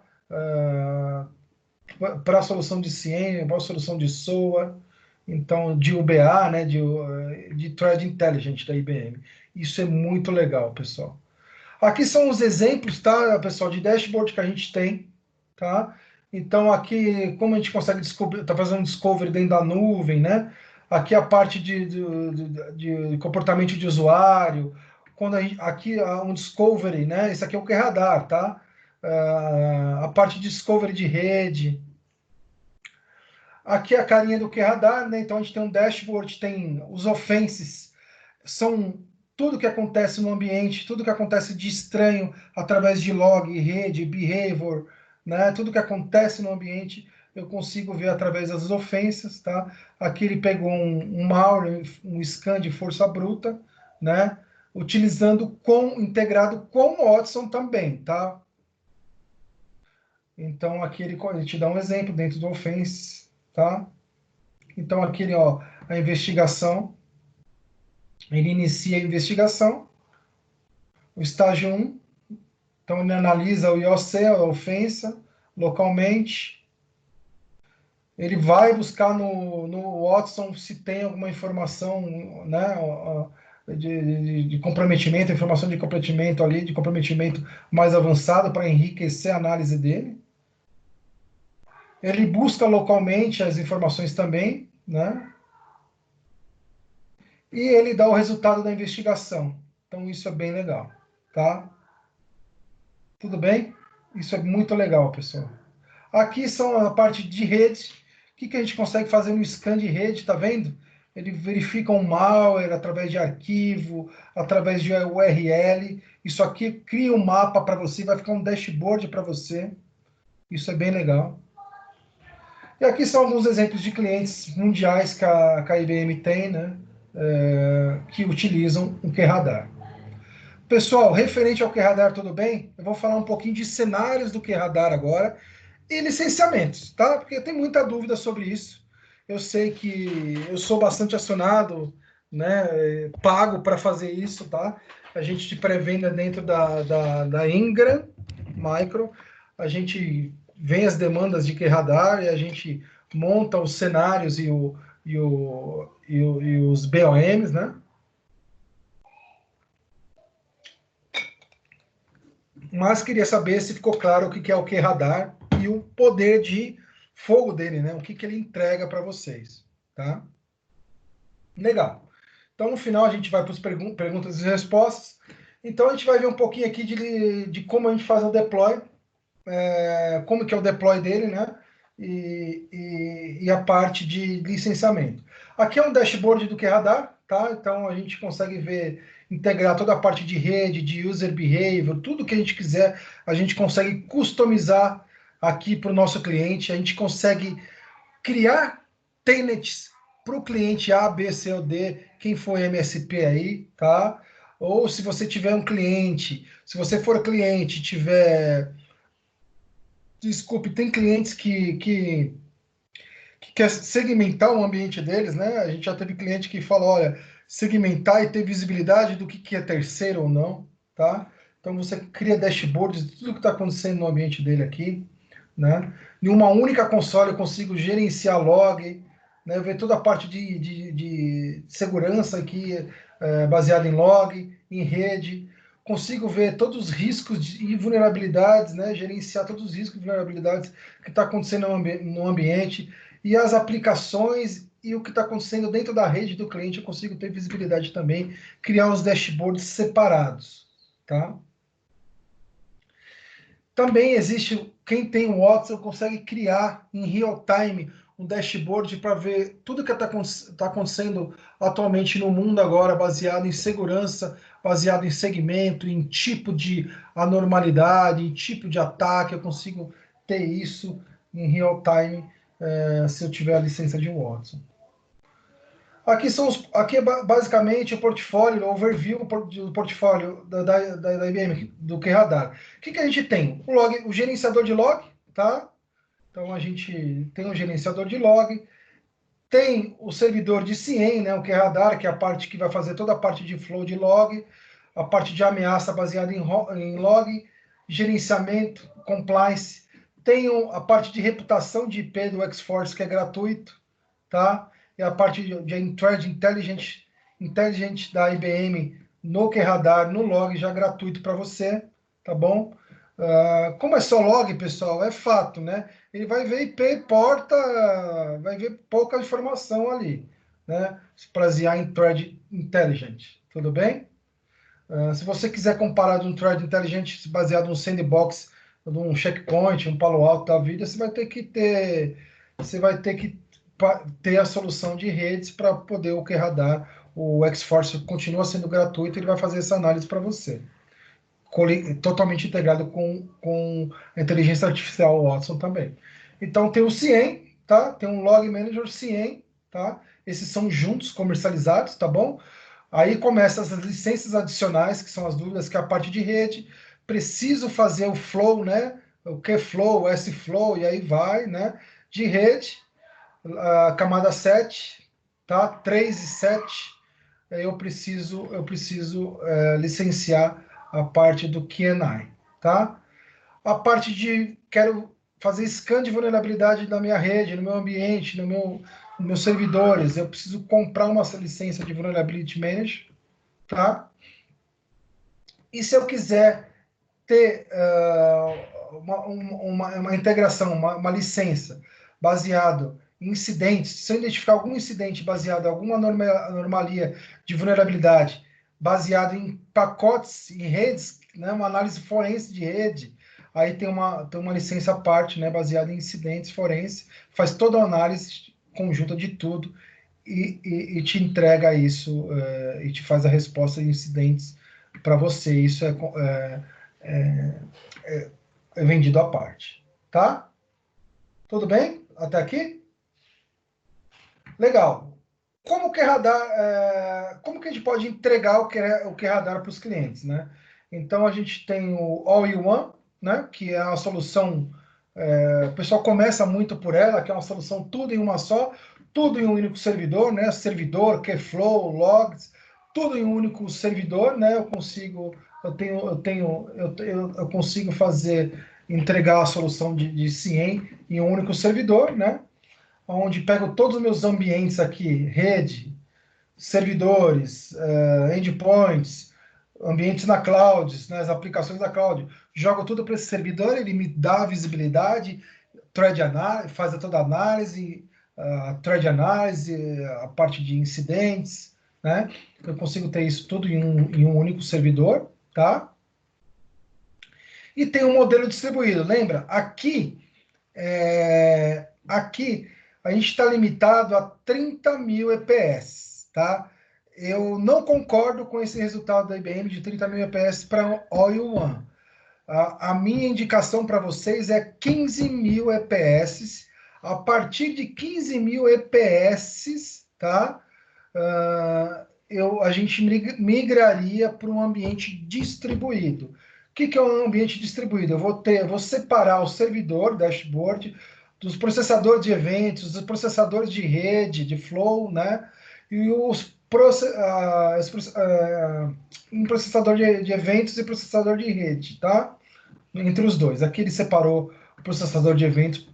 Para a solução de CIEM, para a solução de SOA, então de UBA, né, de Threat Intelligence da IBM. Isso é muito legal, pessoal. Aqui são os exemplos, tá, pessoal, de dashboard que a gente tem, tá? Então aqui, como a gente consegue descobrir, tá fazendo um discovery dentro da nuvem, né? Aqui a parte de comportamento de usuário, aqui um discovery, né? Esse aqui é o QRadar, tá? A parte de discovery de rede. Aqui a carinha do QRadar, né? Então a gente tem um dashboard, tem os offenses, são tudo que acontece no ambiente, tudo que acontece de estranho através de log, rede, behavior, né? Tudo que acontece no ambiente eu consigo ver através das ofensas, tá? Aqui ele pegou um malware, um scan de força bruta, né? utilizando integrado com o Watson também, tá? Então, aqui ele te dá um exemplo dentro do Offense, tá? Então, aqui, ó, a investigação, ele inicia a investigação, o estágio 1, então ele analisa o IOC, a ofensa, localmente, ele vai buscar no Watson se tem alguma informação, né, de comprometimento, informação de comprometimento ali, de comprometimento mais avançado para enriquecer a análise dele. Ele busca localmente as informações também, né? E ele dá o resultado da investigação. Então isso é bem legal, tá? Tudo bem? Isso é muito legal, pessoal. Aqui são a parte de rede. O que a gente consegue fazer no scan de rede, tá vendo? Ele verifica um malware através de arquivo, através de URL. Isso aqui cria um mapa para você, vai ficar um dashboard para você. Isso é bem legal. E aqui são alguns exemplos de clientes mundiais que a IBM tem, né? Que utilizam o QRadar. Pessoal, referente ao QRadar, tudo bem? Eu vou falar um pouquinho de cenários do QRadar agora e licenciamentos, tá? Porque tem muita dúvida sobre isso. Eu sei que eu sou bastante acionado, né? Pago para fazer isso, tá? A gente de pré-venda dentro da Ingram Micro, a gente vem as demandas de QRadar e a gente monta os cenários e os BOMs, né? Mas queria saber se ficou claro o que é o QRadar e o poder de fogo dele, né? O que ele entrega para vocês, tá? Legal. Então, no final, a gente vai para as perguntas e respostas. Então, a gente vai ver um pouquinho aqui de como a gente faz o deploy, como que é o deploy dele, né? E a parte de licenciamento. Aqui é um dashboard do QRadar, tá? Então, a gente consegue ver, integrar toda a parte de rede, de user behavior, tudo que a gente quiser, a gente consegue customizar aqui para o nosso cliente, a gente consegue criar tenets para o cliente A, B, C ou D, quem for MSP aí, tá? Ou se você tiver um cliente, se você for cliente, tiver... Desculpe, tem clientes que quer segmentar o ambiente deles, né? A gente já teve cliente que fala, olha, segmentar e ter visibilidade do que é terceiro ou não, tá? Então você cria dashboards de tudo que está acontecendo no ambiente dele aqui, né? Em uma única console eu consigo gerenciar log, né? Ver toda a parte de segurança aqui baseada em log, em rede. Consigo ver todos os riscos e vulnerabilidades, né? Gerenciar todos os riscos e vulnerabilidades que está acontecendo no ambiente e as aplicações e o que está acontecendo dentro da rede do cliente, eu consigo ter visibilidade também, criar os dashboards separados, tá? Também existe, quem tem o Watson consegue criar em real time um dashboard para ver tudo que está acontecendo atualmente no mundo agora, baseado em segurança, baseado em segmento, em tipo de anormalidade, em tipo de ataque, eu consigo ter isso em real time se eu tiver a licença de Watson. Aqui é basicamente o portfólio, o overview do portfólio da IBM, do QRadar. O que a gente tem? O gerenciador de log, tá? Então a gente tem um gerenciador de log, tem o servidor de CIEM, né, o QRadar, que é a parte que vai fazer toda a parte de flow de log, a parte de ameaça baseada em log, gerenciamento, compliance. Tem a parte de reputação de IP do X-Force, que é gratuito, tá? E a parte de Threat Intelligent da IBM no QRadar, no log, já gratuito para você, tá bom? Como é só log, pessoal, é fato, né? Ele vai ver IP, porta, vai ver pouca informação ali, né? Se basear em Threat Intelligent, tudo bem? Se você quiser comparar de um Threat Intelligent baseado no sandbox, de um checkpoint, um Palo Alto da vida, você vai ter que ter a solução de redes para poder o QRadar. O X-Force continua sendo gratuito, ele vai fazer essa análise para você. Totalmente integrado com a inteligência artificial Watson também. Então tem o CIEM, tá? Tem um Log Manager CIEM, tá? Esses são juntos comercializados, tá bom? Aí começam as licenças adicionais, que são as dúvidas, que é a parte de rede. Preciso fazer o flow, né? O Kflow, o S-Flow, e aí vai, né? De rede, a camada 7, tá? 3 e 7, eu preciso licenciar a parte do QNI, tá? A parte de quero fazer scan de vulnerabilidade na minha rede, no meu ambiente, nos meus servidores, eu preciso comprar uma licença de Vulnerability Manager, tá? E se eu quiser ter uma integração, uma licença baseado em incidentes, se eu identificar algum incidente baseado em alguma anomalia de vulnerabilidade, baseado em pacotes, em redes, né, uma análise forense de rede, aí tem uma licença à parte, né, baseada em incidentes forense, faz toda a análise conjunta de tudo e te entrega isso, e te faz a resposta de incidentes para você. Isso é vendido à parte, tá? Tudo bem? Até aqui? Legal. Como que como que a gente pode entregar o que radar para os clientes, né? Então a gente tem o All-in-One, né? Que é a solução. O pessoal começa muito por ela, que é uma solução tudo em uma só, tudo em um único servidor, né? Servidor, Kflow, logs, tudo em um único servidor, né? Eu consigo entregar a solução de CIEM em um único servidor, né? Onde pego todos os meus ambientes aqui, rede, servidores, endpoints, ambientes na cloud, né, as aplicações da cloud, jogo tudo para esse servidor, ele me dá visibilidade, faz toda a análise, thread análise, a parte de incidentes, né? Eu consigo ter isso tudo em um único servidor, tá? E tem um modelo distribuído, lembra? Aqui a gente está limitado a 30.000 EPS, tá? Eu não concordo com esse resultado da IBM de 30.000 EPS para All-in-One. A minha indicação para vocês é 15.000 EPS. A partir de 15.000 EPS, tá? A gente migraria para um ambiente distribuído. O que é um ambiente distribuído? Eu vou separar o servidor, dashboard, dos processadores de eventos, dos processadores de rede, de flow, né? E um processador de eventos e processador de rede, tá? Entre os dois. Aqui ele separou o processador de eventos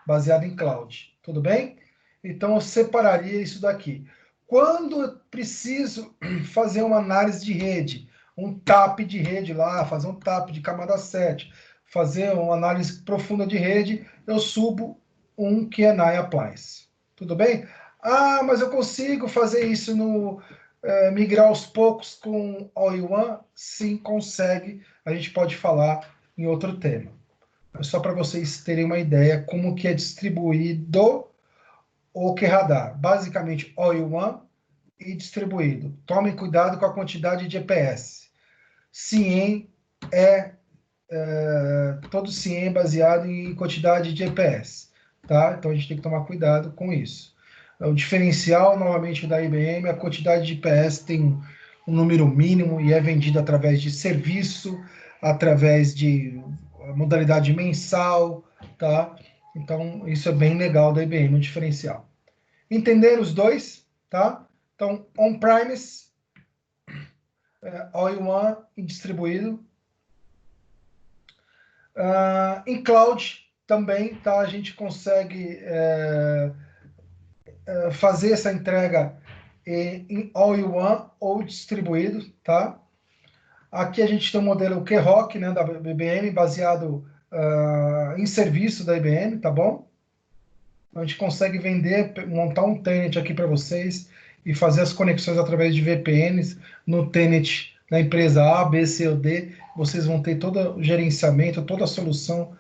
baseado em cloud. Tudo bem? Então eu separaria isso daqui. Quando eu preciso fazer uma análise de rede, um TAP de rede lá, fazer um TAP de camada 7, fazer uma análise profunda de rede, eu subo um QNI Appliance. Tudo bem? Ah, mas eu consigo fazer isso migrar aos poucos com All-in-One? Sim, consegue. A gente pode falar em outro tema. Só para vocês terem uma ideia como que é distribuído o QRadar. Basicamente, All-in-One e distribuído. Tomem cuidado com a quantidade de EPS. CIEM todo CIEM é baseado em quantidade de EPS. Tá? Então a gente tem que tomar cuidado com isso. O diferencial, novamente, da IBM, a quantidade de IPS tem um número mínimo e é vendido através de serviço, através de modalidade mensal, tá? Então, isso é bem legal da IBM, o diferencial. Entender os dois, tá? Então, on-premise, all-in-one e distribuído. Em cloud também, tá? A gente consegue fazer essa entrega em all-in-one ou distribuído, tá? Aqui a gente tem o modelo QRoC, né, da IBM, baseado em serviço da IBM, tá bom? A gente consegue montar um tenant aqui para vocês e fazer as conexões através de VPNs no tenant da empresa A, B, C ou D. Vocês vão ter todo o gerenciamento, toda a solução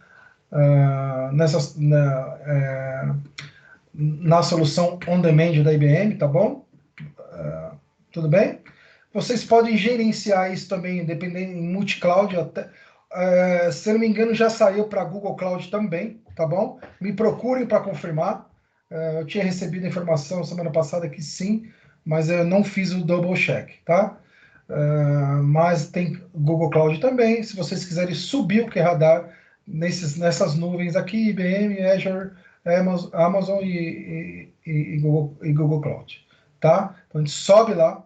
na solução on-demand da IBM, tá bom? Tudo bem? Vocês podem gerenciar isso também, dependendo em multi-cloud. Se eu não me engano, já saiu para Google Cloud também, tá bom? Me procurem para confirmar. Eu tinha recebido a informação semana passada que sim, mas eu não fiz o double check, tá? Mas tem Google Cloud também, se vocês quiserem subir o QRadar nessas nuvens aqui, IBM, Azure, Amazon e Google Cloud, tá? Então a gente sobe lá,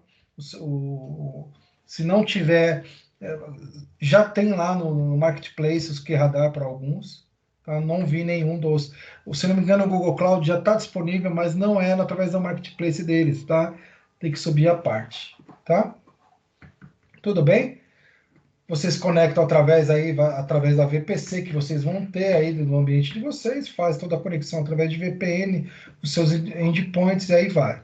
se não tiver, já tem lá no Marketplace os QRadar para alguns, tá? Não vi nenhum dos, se não me engano o Google Cloud já está disponível, mas não é através do Marketplace deles, tá? Tem que subir a parte, tá? Tudo bem? Vocês conectam através da VPC que vocês vão ter aí no ambiente de vocês, faz toda a conexão através de VPN, os seus endpoints e aí vai.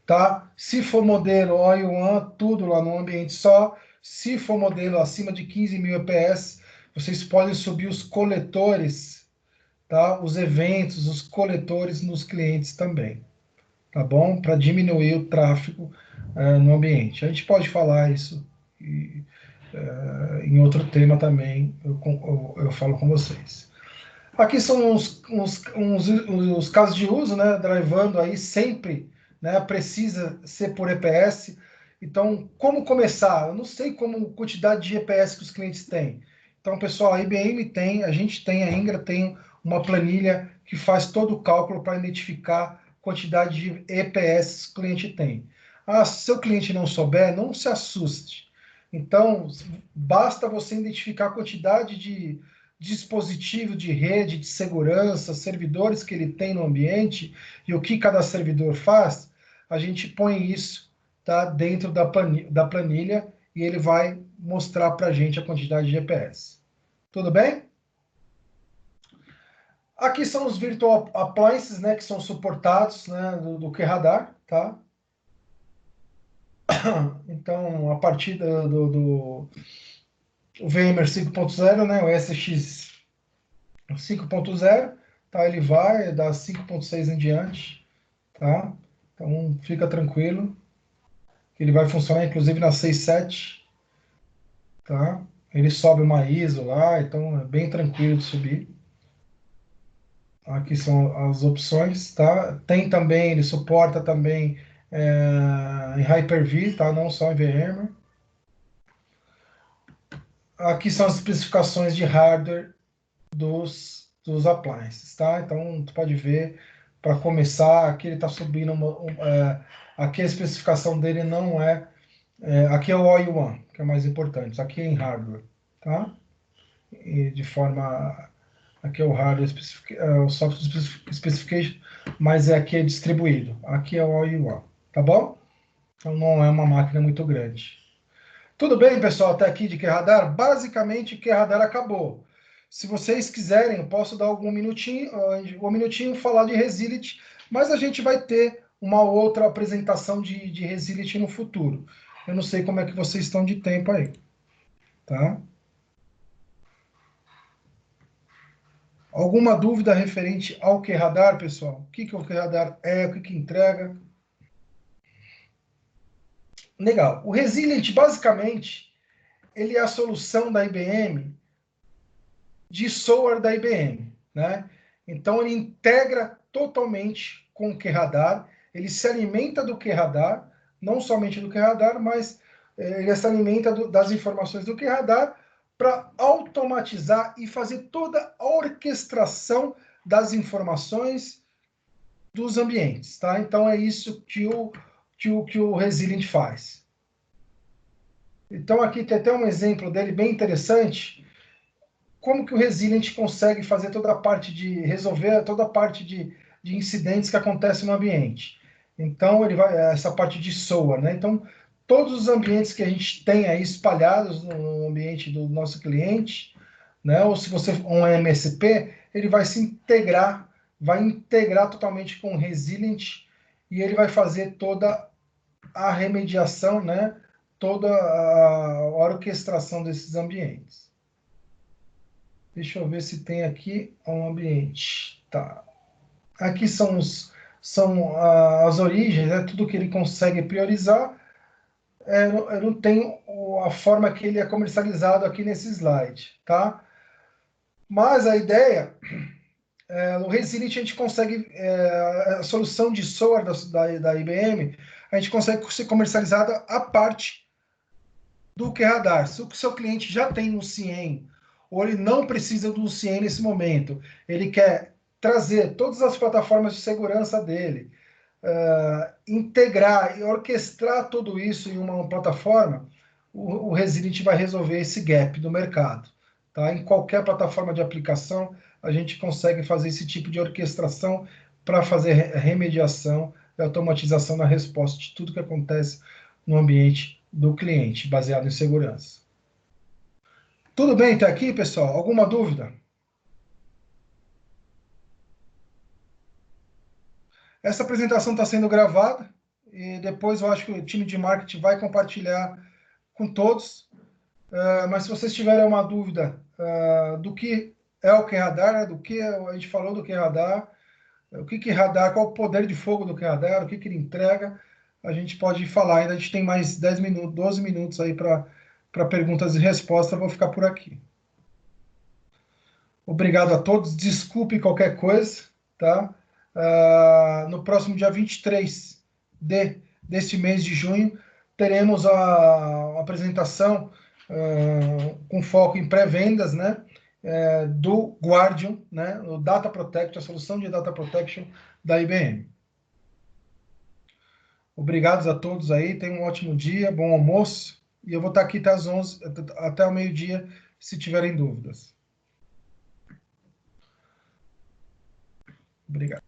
Tá? Se for modelo all-in-one, tudo lá no ambiente só. Se for modelo acima de 15.000 EPS, vocês podem subir os coletores, tá? Os eventos, os coletores nos clientes também, tá bom? Para diminuir o tráfego no ambiente. A gente pode falar isso em outro tema também, eu falo com vocês. Aqui são os casos de uso, né? Drivando aí sempre, né? Precisa ser por EPS. Então, como começar? Eu não sei como quantidade de EPS que os clientes têm. Então, pessoal, a IBM tem, a gente tem, a Ingra tem uma planilha que faz todo o cálculo para identificar a quantidade de EPS que o cliente tem. Ah, se seu cliente não souber, não se assuste. Então, basta você identificar a quantidade de dispositivo de rede, de segurança, servidores que ele tem no ambiente e o que cada servidor faz, a gente põe isso, tá, dentro da planilha e ele vai mostrar para a gente a quantidade de EPS. Tudo bem? Aqui são os virtual appliances, né, que são suportados, né, do QRadar, tá? Então, a partir do VMware 5.0, né, o SX 5.0, tá? Ele vai da 5.6 em diante, tá? Então fica tranquilo, ele vai funcionar inclusive na 6.7, tá? Ele sobe uma ISO lá, então é bem tranquilo de subir. Aqui são as opções, tá? Tem também, ele suporta também em Hyper-V, tá? Não só em VMware. Aqui são as especificações de hardware dos appliances, tá? Então, tu pode ver, para começar, aqui ele está subindo, aqui a especificação dele não aqui é o all-in-one, que é o mais importante, aqui é em hardware, tá? E de forma, aqui é o hardware, o software specification, mas aqui é distribuído, aqui é o all-in-one, tá bom? Então, não é uma máquina muito grande. Tudo bem, pessoal, até aqui de QRadar? Basicamente, QRadar acabou. Se vocês quiserem, eu posso dar algum minutinho, falar de Resilient, mas a gente vai ter uma outra apresentação de Resilient no futuro. Eu não sei como é que vocês estão de tempo aí, tá? Alguma dúvida referente ao QRadar, pessoal? O que o QRadar é, o que entrega? Legal. O Resilient, basicamente, ele é a solução da IBM de software da IBM, né? Então ele integra totalmente com o QRadar, ele se alimenta do QRadar, não somente do QRadar, mas ele se alimenta das informações do QRadar para automatizar e fazer toda a orquestração das informações dos ambientes, tá? Então é isso que o Resilient faz. Então aqui tem até um exemplo dele bem interessante. Como que o Resilient consegue fazer toda a parte de resolver toda a parte de incidentes que acontecem no ambiente. Então, ele vai essa parte de SOA, né? Então, todos os ambientes que a gente tem aí espalhados no ambiente do nosso cliente, né? Ou se você um MSP, ele vai integrar totalmente com o Resilient e ele vai fazer toda a remediação, né? Toda a orquestração desses ambientes. Deixa eu ver se tem aqui um ambiente. Tá. Aqui são as origens, né? Tudo que ele consegue priorizar. Eu não tenho a forma que ele é comercializado aqui nesse slide, tá? Mas a ideia, no Resilient a gente consegue, a solução de software da IBM, a gente consegue ser comercializada a parte do QRadar. Se o seu cliente já tem um CIEM, ou ele não precisa do CIEM nesse momento, ele quer trazer todas as plataformas de segurança dele, integrar e orquestrar tudo isso em uma plataforma, o Resilient vai resolver esse gap do mercado. Tá? Em qualquer plataforma de aplicação, a gente consegue fazer esse tipo de orquestração para fazer remediação e automatização na resposta de tudo que acontece no ambiente do cliente, baseado em segurança. Tudo bem até aqui, pessoal? Alguma dúvida? Essa apresentação está sendo gravada e depois eu acho que o time de marketing vai compartilhar com todos. Mas se vocês tiverem uma dúvida do que é o QRadar, do que a gente falou do QRadar, o que QRadar, qual o poder de fogo do QRadar, o que ele entrega, a gente pode falar. Ainda a gente tem mais 10 minutos, 12 minutos aí para perguntas e respostas. Vou ficar por aqui. Obrigado a todos. Desculpe qualquer coisa, tá? No próximo dia 23 deste mês de junho, teremos a apresentação com foco em pré-vendas, né? Do Guardium, né? O Data Protect, a solução de Data Protection da IBM. Obrigados a todos aí. Tenham um ótimo dia, bom almoço. E eu vou estar aqui até às 11, até o meio-dia, se tiverem dúvidas. Obrigado.